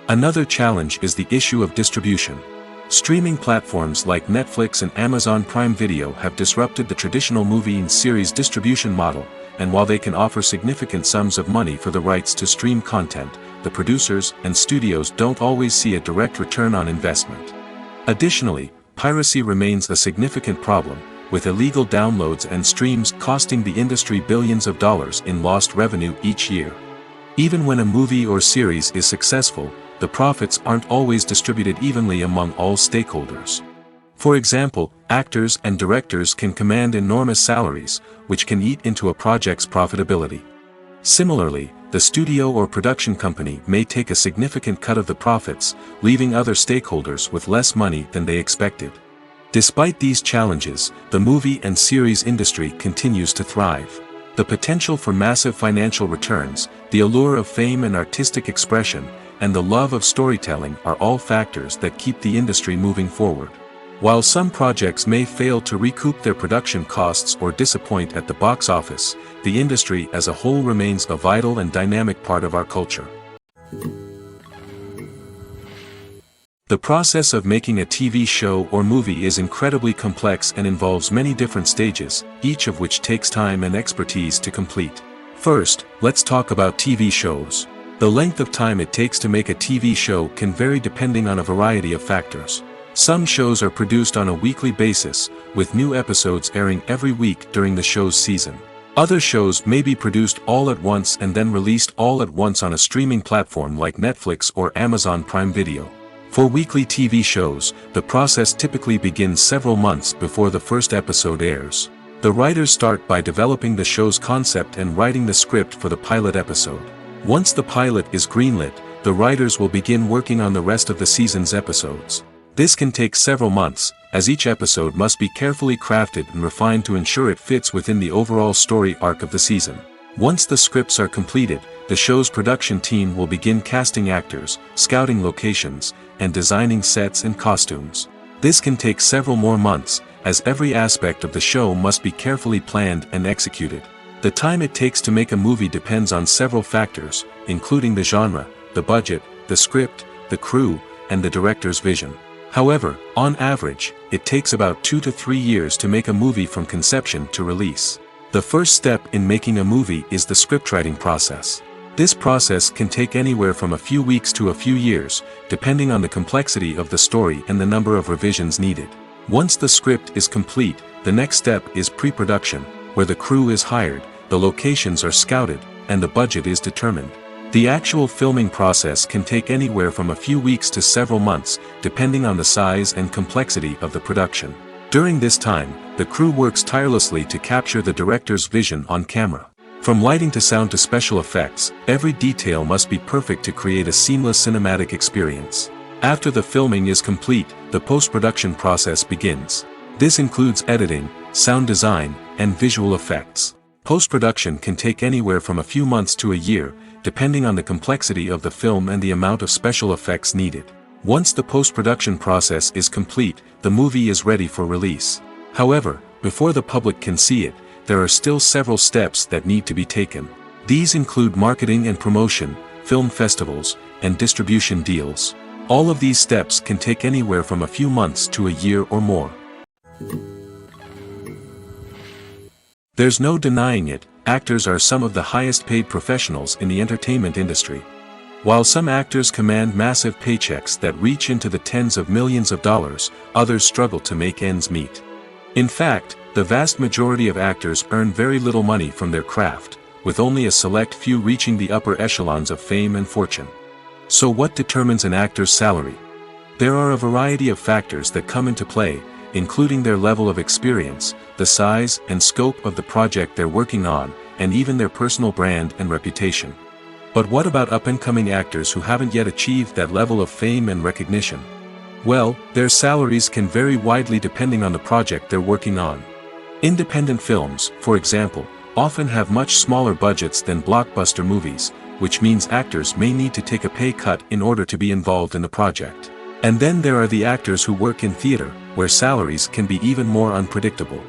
Another challenge is the issue of distribution. Streaming platforms like Netflix and Amazon Prime Video have disrupted the traditional movie and series distribution model, and while they can offer significant sums of money for the rights to stream content, the producers and studios don't always see a direct return on investment. Additionally, piracy remains a significant problem, with illegal downloads and streams costing the industry billions of dollars in lost revenue each year. Even when a movie or series is successful, the profits aren't always distributed evenly among all stakeholders. For example, actors and directors can command enormous salaries, which can eat into a project's profitability. Similarly, the studio or production company may take a significant cut of the profits, leaving other stakeholders with less money than they expected. Despite these challenges, the movie and series industry continues to thrive. The potential for massive financial returns, the allure of fame and artistic expression, and the love of storytelling are all factors that keep the industry moving forward. While some projects may fail to recoup their production costs or disappoint at the box office, the industry as a whole remains a vital and dynamic part of our culture. The process of making a TV show or movie is incredibly complex and involves many different stages, each of which takes time and expertise to complete. First, let's talk about TV shows. The length of time it takes to make a TV show can vary depending on a variety of factors. Some shows are produced on a weekly basis, with new episodes airing every week during the show's season. Other shows may be produced all at once and then released all at once on a streaming platform like Netflix or Amazon Prime Video. For weekly TV shows, the process typically begins several months before the first episode airs. The writers start by developing the show's concept and writing the script for the pilot episode. Once the pilot is greenlit, the writers will begin working on the rest of the season's episodes. This can take several months, as each episode must be carefully crafted and refined to ensure it fits within the overall story arc of the season. Once the scripts are completed, the show's production team will begin casting actors, scouting locations, and designing sets and costumes. This can take several more months, as every aspect of the show must be carefully planned and executed. The time it takes to make a movie depends on several factors, including the genre, the budget, the script, the crew, and the director's vision. However, on average, it takes about 2 to 3 years to make a movie from conception to release. The first step in making a movie is the scriptwriting process. This process can take anywhere from a few weeks to a few years, depending on the complexity of the story and the number of revisions needed. Once the script is complete, the next step is pre-production, where the crew is hired, the locations are scouted, and the budget is determined. The actual filming process can take anywhere from a few weeks to several months, depending on the size and complexity of the production. During this time, the crew works tirelessly to capture the director's vision on camera. From lighting to sound to special effects, every detail must be perfect to create a seamless cinematic experience. After the filming is complete, the post-production process begins. This includes editing, sound design, and visual effects. Post-production can take anywhere from a few months to a year, depending on the complexity of the film and the amount of special effects needed. Once the post-production process is complete, the movie is ready for release. However, before the public can see it, there are still several steps that need to be taken. These include marketing and promotion, film festivals, and distribution deals. All of these steps can take anywhere from a few months to a year or more. There's no denying it, actors are some of the highest paid professionals in the entertainment industry. While some actors command massive paychecks that reach into the tens of millions of dollars, others struggle to make ends meet. In fact, the vast majority of actors earn very little money from their craft, with only a select few reaching the upper echelons of fame and fortune. So what determines an actor's salary? There are a variety of factors that come into play, including their level of experience, the size and scope of the project they're working on, and even their personal brand and reputation. But what about up-and-coming actors who haven't yet achieved that level of fame and recognition? Well, their salaries can vary widely depending on the project they're working on. Independent films, for example, often have much smaller budgets than blockbuster movies, which means actors may need to take a pay cut in order to be involved in the project. And then there are the actors who work in theater, where salaries can be even more unpredictable.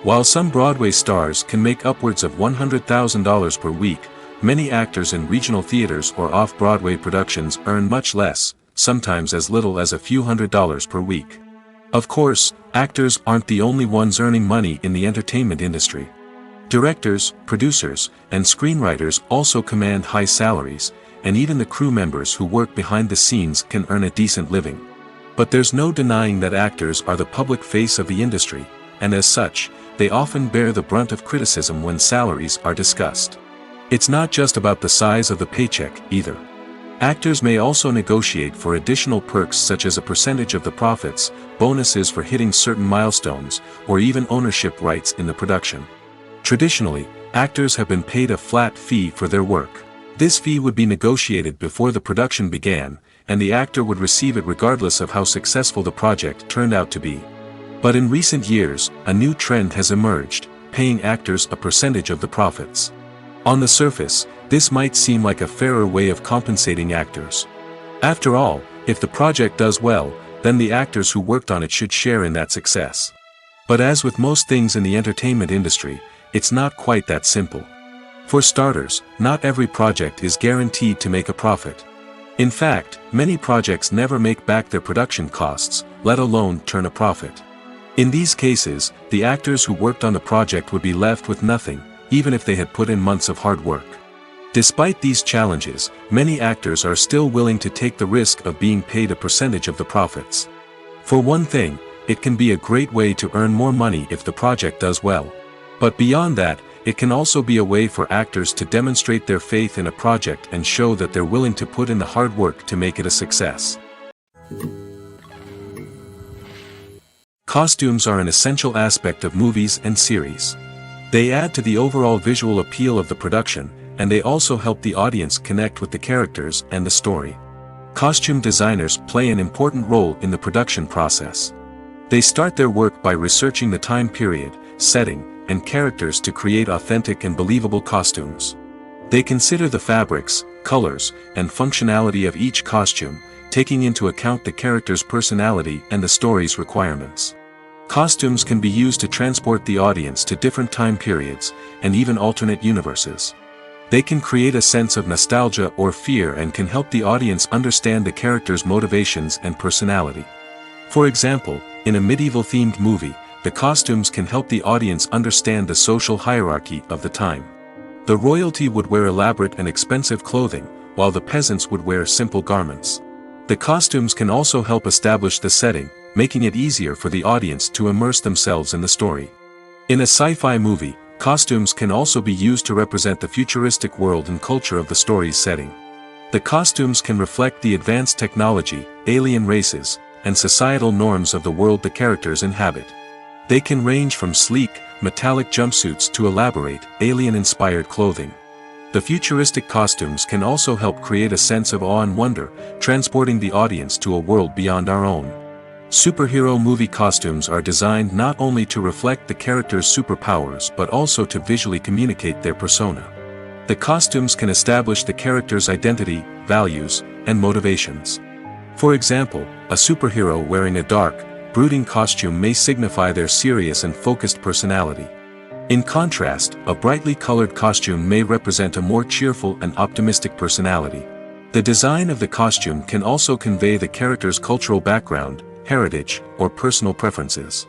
While some Broadway stars can make upwards of $100,000 per week, many actors in regional theaters or off-Broadway productions earn much less, sometimes as little as a few $100s per week. Of course, actors aren't the only ones earning money in the entertainment industry. Directors, producers, and screenwriters also command high salaries, and even the crew members who work behind the scenes can earn a decent living. But there's no denying that actors are the public face of the industry, and as such, they often bear the brunt of criticism when salaries are discussed. It's not just about the size of the paycheck, either. Actors may also negotiate for additional perks such as a percentage of the profits, bonuses for hitting certain milestones, or even ownership rights in the production. Traditionally, actors have been paid a flat fee for their work. This fee would be negotiated before the production began, and the actor would receive it regardless of how successful the project turned out to be. But in recent years, a new trend has emerged, paying actors a percentage of the profits. On the surface, this might seem like a fairer way of compensating actors. After all, if the project does well, then the actors who worked on it should share in that success. But as with most things in the entertainment industry, it's not quite that simple. For starters, not every project is guaranteed to make a profit. In fact, many projects never make back their production costs, let alone turn a profit. In these cases, the actors who worked on the project would be left with nothing, even if they had put in months of hard work. Despite these challenges, many actors are still willing to take the risk of being paid a percentage of the profits. For one thing, it can be a great way to earn more money if the project does well. But beyond that, it can also be a way for actors to demonstrate their faith in a project and show that they're willing to put in the hard work to make it a success. Costumes are an essential aspect of movies and series. They add to the overall visual appeal of the production, and they also help the audience connect with the characters and the story. Costume designers play an important role in the production process. They start their work by researching the time period, setting, and characters to create authentic and believable costumes. They consider the fabrics, colors, and functionality of each costume, taking into account the character's personality and the story's requirements. Costumes can be used to transport the audience to different time periods, and even alternate universes. They can create a sense of nostalgia or fear and can help the audience understand the character's motivations and personality. For example, in a medieval-themed movie, the costumes can help the audience understand the social hierarchy of the time. The royalty would wear elaborate and expensive clothing, while the peasants would wear simple garments. The costumes can also help establish the setting, making it easier for the audience to immerse themselves in the story. In a sci-fi movie, costumes can also be used to represent the futuristic world and culture of the story's setting. The costumes can reflect the advanced technology, alien races, and societal norms of the world the characters inhabit. They can range from sleek, metallic jumpsuits to elaborate, alien-inspired clothing. The futuristic costumes can also help create a sense of awe and wonder, transporting the audience to a world beyond our own. Superhero movie costumes are designed not only to reflect the character's superpowers but also to visually communicate their persona. The costumes can establish the character's identity, values, and motivations. For example, a superhero wearing a dark, brooding costume may signify their serious and focused personality. In contrast, a brightly colored costume may represent a more cheerful and optimistic personality. The design of the costume can also convey the character's cultural background, heritage, or personal preferences.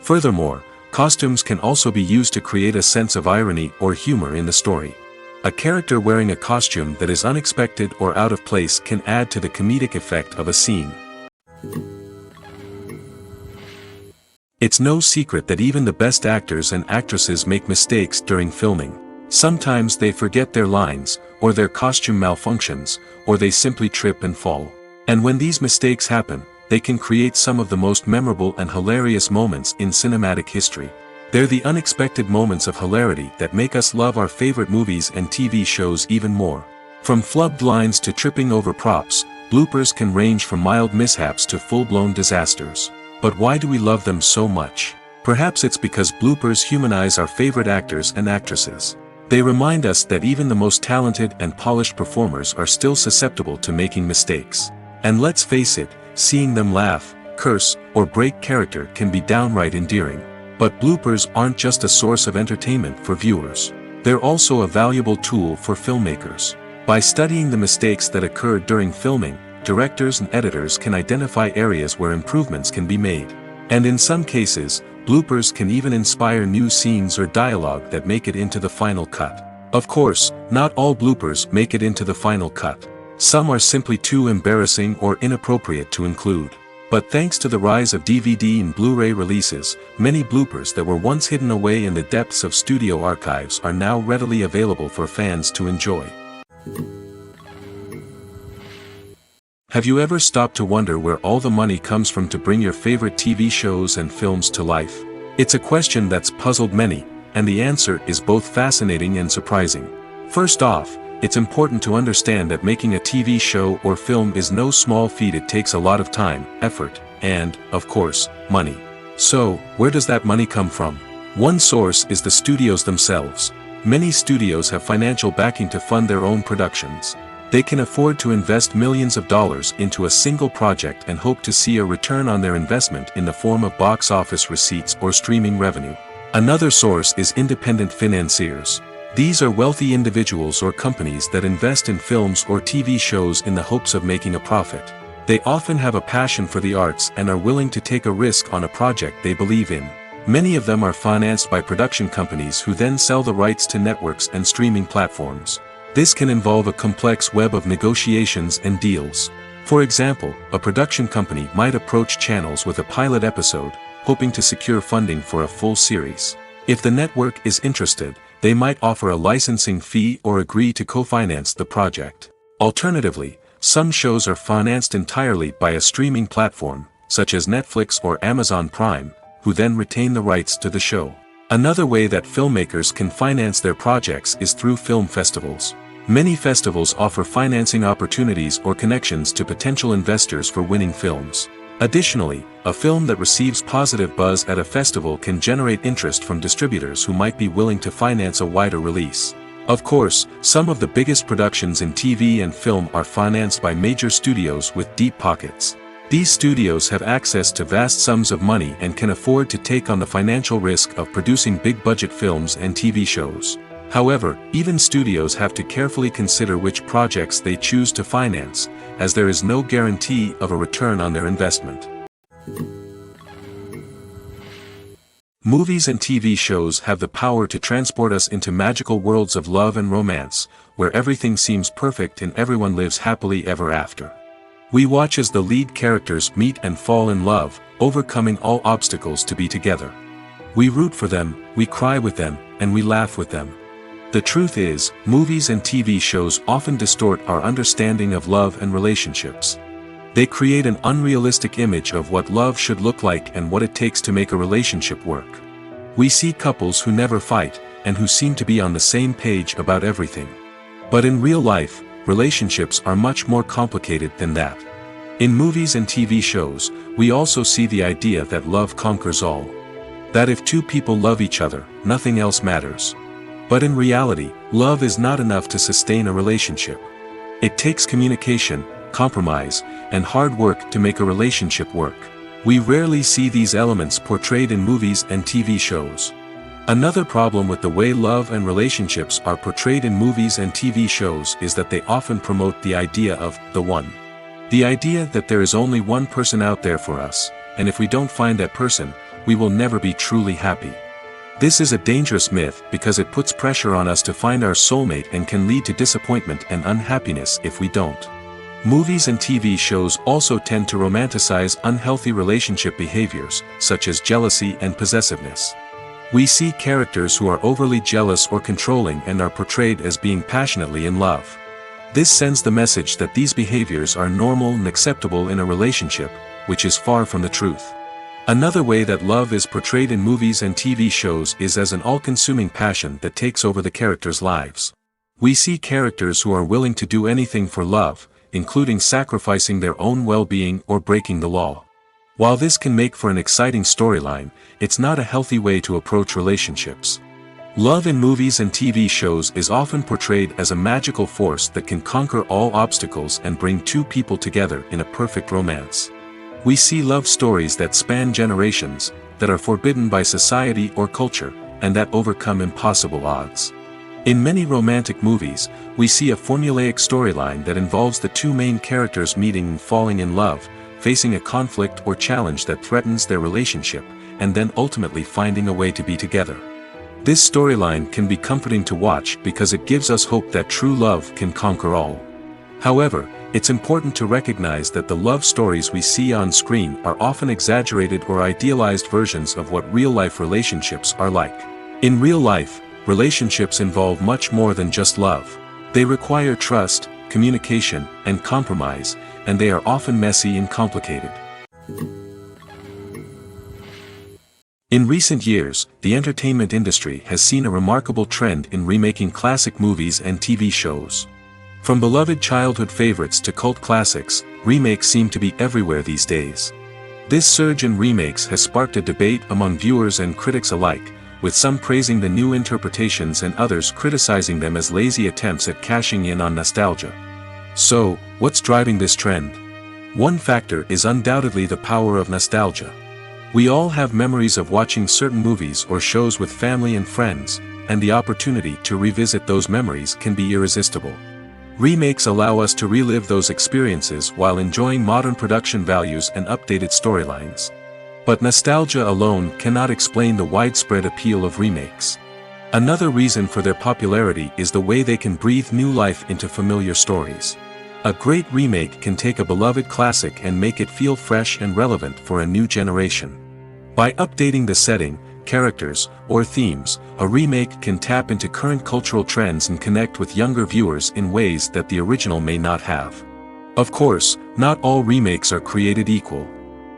Furthermore, costumes can also be used to create a sense of irony or humor in the story. A character wearing a costume that is unexpected or out of place can add to the comedic effect of a scene. It's no secret that even the best actors and actresses make mistakes during filming. Sometimes they forget their lines, or their costume malfunctions, or they simply trip and fall. And when these mistakes happen, they can create some of the most memorable and hilarious moments in cinematic history. They're the unexpected moments of hilarity that make us love our favorite movies and TV shows even more. From flubbed lines to tripping over props, bloopers can range from mild mishaps to full-blown disasters. But why do we love them so much? Perhaps it's because bloopers humanize our favorite actors and actresses. They remind us that even the most talented and polished performers are still susceptible to making mistakes. And let's face it, seeing them laugh, curse, or break character can be downright endearing. But bloopers aren't just a source of entertainment for viewers. They're also a valuable tool for filmmakers. By studying the mistakes that occurred during filming, directors and editors can identify areas where improvements can be made. And in some cases, bloopers can even inspire new scenes or dialogue that make it into the final cut. Of course, not all bloopers make it into the final cut. Some are simply too embarrassing or inappropriate to include. But thanks to the rise of DVD and Blu-ray releases, many bloopers that were once hidden away in the depths of studio archives are now readily available for fans to enjoy. Have you ever stopped to wonder where all the money comes from to bring your favorite TV shows and films to life? It's a question that's puzzled many, and the answer is both fascinating and surprising. First off, it's important to understand that making a TV show or film is no small feat. It takes a lot of time, effort, and, of course, money. So, where does that money come from? One source is the studios themselves. Many studios have financial backing to fund their own productions. They can afford to invest millions of dollars into a single project and hope to see a return on their investment in the form of box office receipts or streaming revenue. Another source is independent financiers. These are wealthy individuals or companies that invest in films or TV shows in the hopes of making a profit. They often have a passion for the arts and are willing to take a risk on a project they believe in. Many of them are financed by production companies who then sell the rights to networks and streaming platforms. This can involve a complex web of negotiations and deals. For example, a production company might approach channels with a pilot episode, hoping to secure funding for a full series. If the network is interested, they might offer a licensing fee or agree to co-finance the project. Alternatively, some shows are financed entirely by a streaming platform, such as Netflix or Amazon Prime, who then retain the rights to the show. Another way that filmmakers can finance their projects is through film festivals. Many festivals offer financing opportunities or connections to potential investors for winning films. Additionally, a film that receives positive buzz at a festival can generate interest from distributors who might be willing to finance a wider release. Of course, some of the biggest productions in TV and film are financed by major studios with deep pockets. These studios have access to vast sums of money and can afford to take on the financial risk of producing big-budget films and TV shows. However, even studios have to carefully consider which projects they choose to finance, as there is no guarantee of a return on their investment. Movies and TV shows have the power to transport us into magical worlds of love and romance, where everything seems perfect and everyone lives happily ever after. We watch as the lead characters meet and fall in love, overcoming all obstacles to be together. We root for them, we cry with them, and we laugh with them. The truth is, movies and TV shows often distort our understanding of love and relationships. They create an unrealistic image of what love should look like and what it takes to make a relationship work. We see couples who never fight, and who seem to be on the same page about everything. But in real life, relationships are much more complicated than that. In movies and TV shows, we also see the idea that love conquers all. That if two people love each other, nothing else matters. But in reality, love is not enough to sustain a relationship. It takes communication, compromise, and hard work to make a relationship work. We rarely see these elements portrayed in movies and TV shows. Another problem with the way love and relationships are portrayed in movies and TV shows is that they often promote the idea of the one. The idea that there is only one person out there for us, and if we don't find that person, we will never be truly happy. This is a dangerous myth because it puts pressure on us to find our soulmate and can lead to disappointment and unhappiness if we don't. Movies and TV shows also tend to romanticize unhealthy relationship behaviors, such as jealousy and possessiveness. We see characters who are overly jealous or controlling and are portrayed as being passionately in love. This sends the message that these behaviors are normal and acceptable in a relationship, which is far from the truth. Another way that love is portrayed in movies and TV shows is as an all-consuming passion that takes over the characters' lives. We see characters who are willing to do anything for love, including sacrificing their own well-being or breaking the law. While this can make for an exciting storyline, it's not a healthy way to approach relationships. Love in movies and TV shows is often portrayed as a magical force that can conquer all obstacles and bring two people together in a perfect romance. We see love stories that span generations, that are forbidden by society or culture, and that overcome impossible odds. In many romantic movies, we see a formulaic storyline that involves the two main characters meeting and falling in love, facing a conflict or challenge that threatens their relationship, and then ultimately finding a way to be together. This storyline can be comforting to watch because it gives us hope that true love can conquer all. However, it's important to recognize that the love stories we see on screen are often exaggerated or idealized versions of what real-life relationships are like. In real life, relationships involve much more than just love. They require trust, communication, and compromise, and they are often messy and complicated. In recent years, the entertainment industry has seen a remarkable trend in remaking classic movies and TV shows. From beloved childhood favorites to cult classics, remakes seem to be everywhere these days. This surge in remakes has sparked a debate among viewers and critics alike, with some praising the new interpretations and others criticizing them as lazy attempts at cashing in on nostalgia. So, what's driving this trend? One factor is undoubtedly the power of nostalgia. We all have memories of watching certain movies or shows with family and friends, and the opportunity to revisit those memories can be irresistible. Remakes allow us to relive those experiences while enjoying modern production values and updated storylines. But nostalgia alone cannot explain the widespread appeal of remakes. Another reason for their popularity is the way they can breathe new life into familiar stories. A great remake can take a beloved classic and make it feel fresh and relevant for a new generation. By updating the setting, characters, or themes, a remake can tap into current cultural trends and connect with younger viewers in ways that the original may not have. Of course, not all remakes are created equal.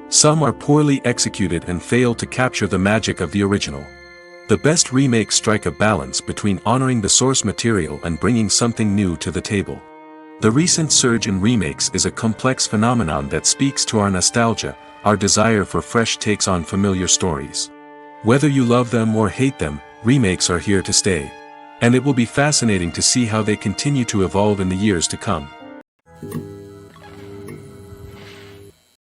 Some are poorly executed and fail to capture the magic of the original. The best remakes strike a balance between honoring the source material and bringing something new to the table. The recent surge in remakes is a complex phenomenon that speaks to our nostalgia, our desire for fresh takes on familiar stories. Whether you love them or hate them, remakes are here to stay. And it will be fascinating to see how they continue to evolve in the years to come.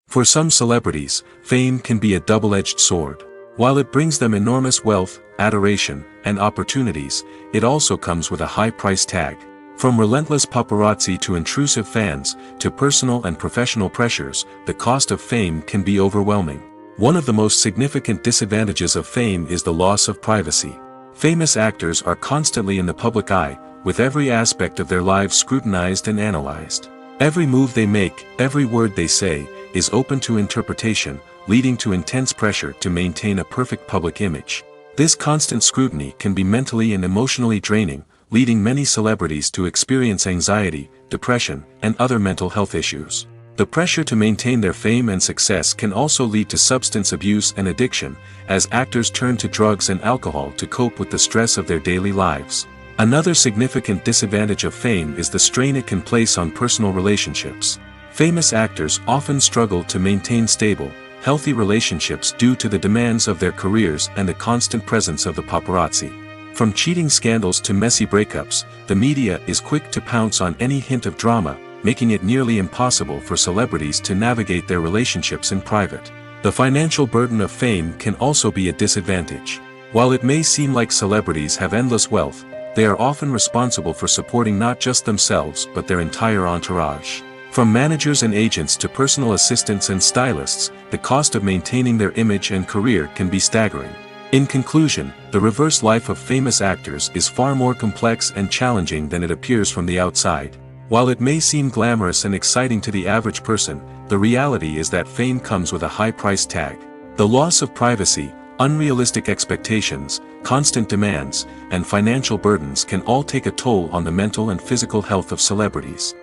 For some celebrities, fame can be a double-edged sword. While it brings them enormous wealth, adoration, and opportunities, it also comes with a high price tag. From relentless paparazzi to intrusive fans, to personal and professional pressures, the cost of fame can be overwhelming. One of the most significant disadvantages of fame is the loss of privacy. Famous actors are constantly in the public eye, with every aspect of their lives scrutinized and analyzed. Every move they make, every word they say, is open to interpretation, leading to intense pressure to maintain a perfect public image. This constant scrutiny can be mentally and emotionally draining, leading many celebrities to experience anxiety, depression, and other mental health issues. The pressure to maintain their fame and success can also lead to substance abuse and addiction, as actors turn to drugs and alcohol to cope with the stress of their daily lives. Another significant disadvantage of fame is the strain it can place on personal relationships. Famous actors often struggle to maintain stable, healthy relationships due to the demands of their careers and the constant presence of the paparazzi. From cheating scandals to messy breakups, the media is quick to pounce on any hint of drama, making it nearly impossible for celebrities to navigate their relationships in private. The financial burden of fame can also be a disadvantage. While it may seem like celebrities have endless wealth, they are often responsible for supporting not just themselves but their entire entourage. From managers and agents to personal assistants and stylists, the cost of maintaining their image and career can be staggering. In conclusion, the reverse life of famous actors is far more complex and challenging than it appears from the outside. While it may seem glamorous and exciting to the average person, the reality is that fame comes with a high price tag. The loss of privacy, unrealistic expectations, constant demands, and financial burdens can all take a toll on the mental and physical health of celebrities.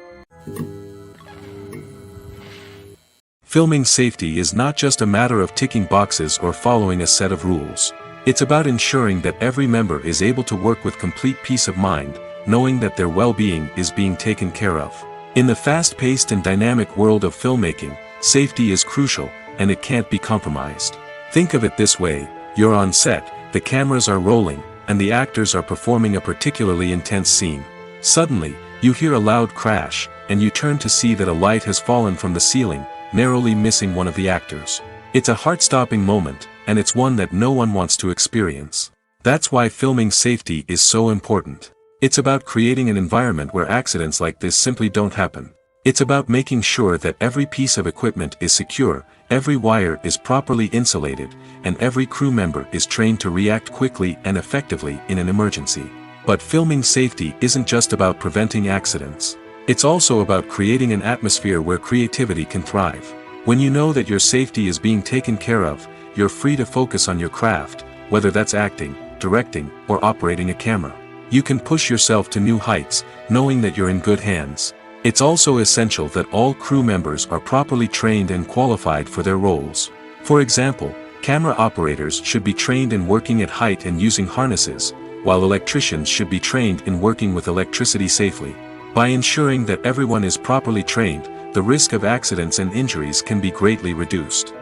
Filming safety is not just a matter of ticking boxes or following a set of rules. It's about ensuring that every member is able to work with complete peace of mind, knowing that their well-being is being taken care of. In the fast-paced and dynamic world of filmmaking, safety is crucial, and it can't be compromised. Think of it this way: you're on set, the cameras are rolling, and the actors are performing a particularly intense scene. Suddenly, you hear a loud crash, and you turn to see that a light has fallen from the ceiling, narrowly missing one of the actors. It's a heart-stopping moment, and it's one that no one wants to experience. That's why filming safety is so important. It's about creating an environment where accidents like this simply don't happen. It's about making sure that every piece of equipment is secure, every wire is properly insulated, and every crew member is trained to react quickly and effectively in an emergency. But filming safety isn't just about preventing accidents. It's also about creating an atmosphere where creativity can thrive. When you know that your safety is being taken care of, you're free to focus on your craft, whether that's acting, directing, or operating a camera. You can push yourself to new heights, knowing that you're in good hands. It's also essential that all crew members are properly trained and qualified for their roles. For example, camera operators should be trained in working at height and using harnesses, while electricians should be trained in working with electricity safely. By ensuring that everyone is properly trained, the risk of accidents and injuries can be greatly reduced.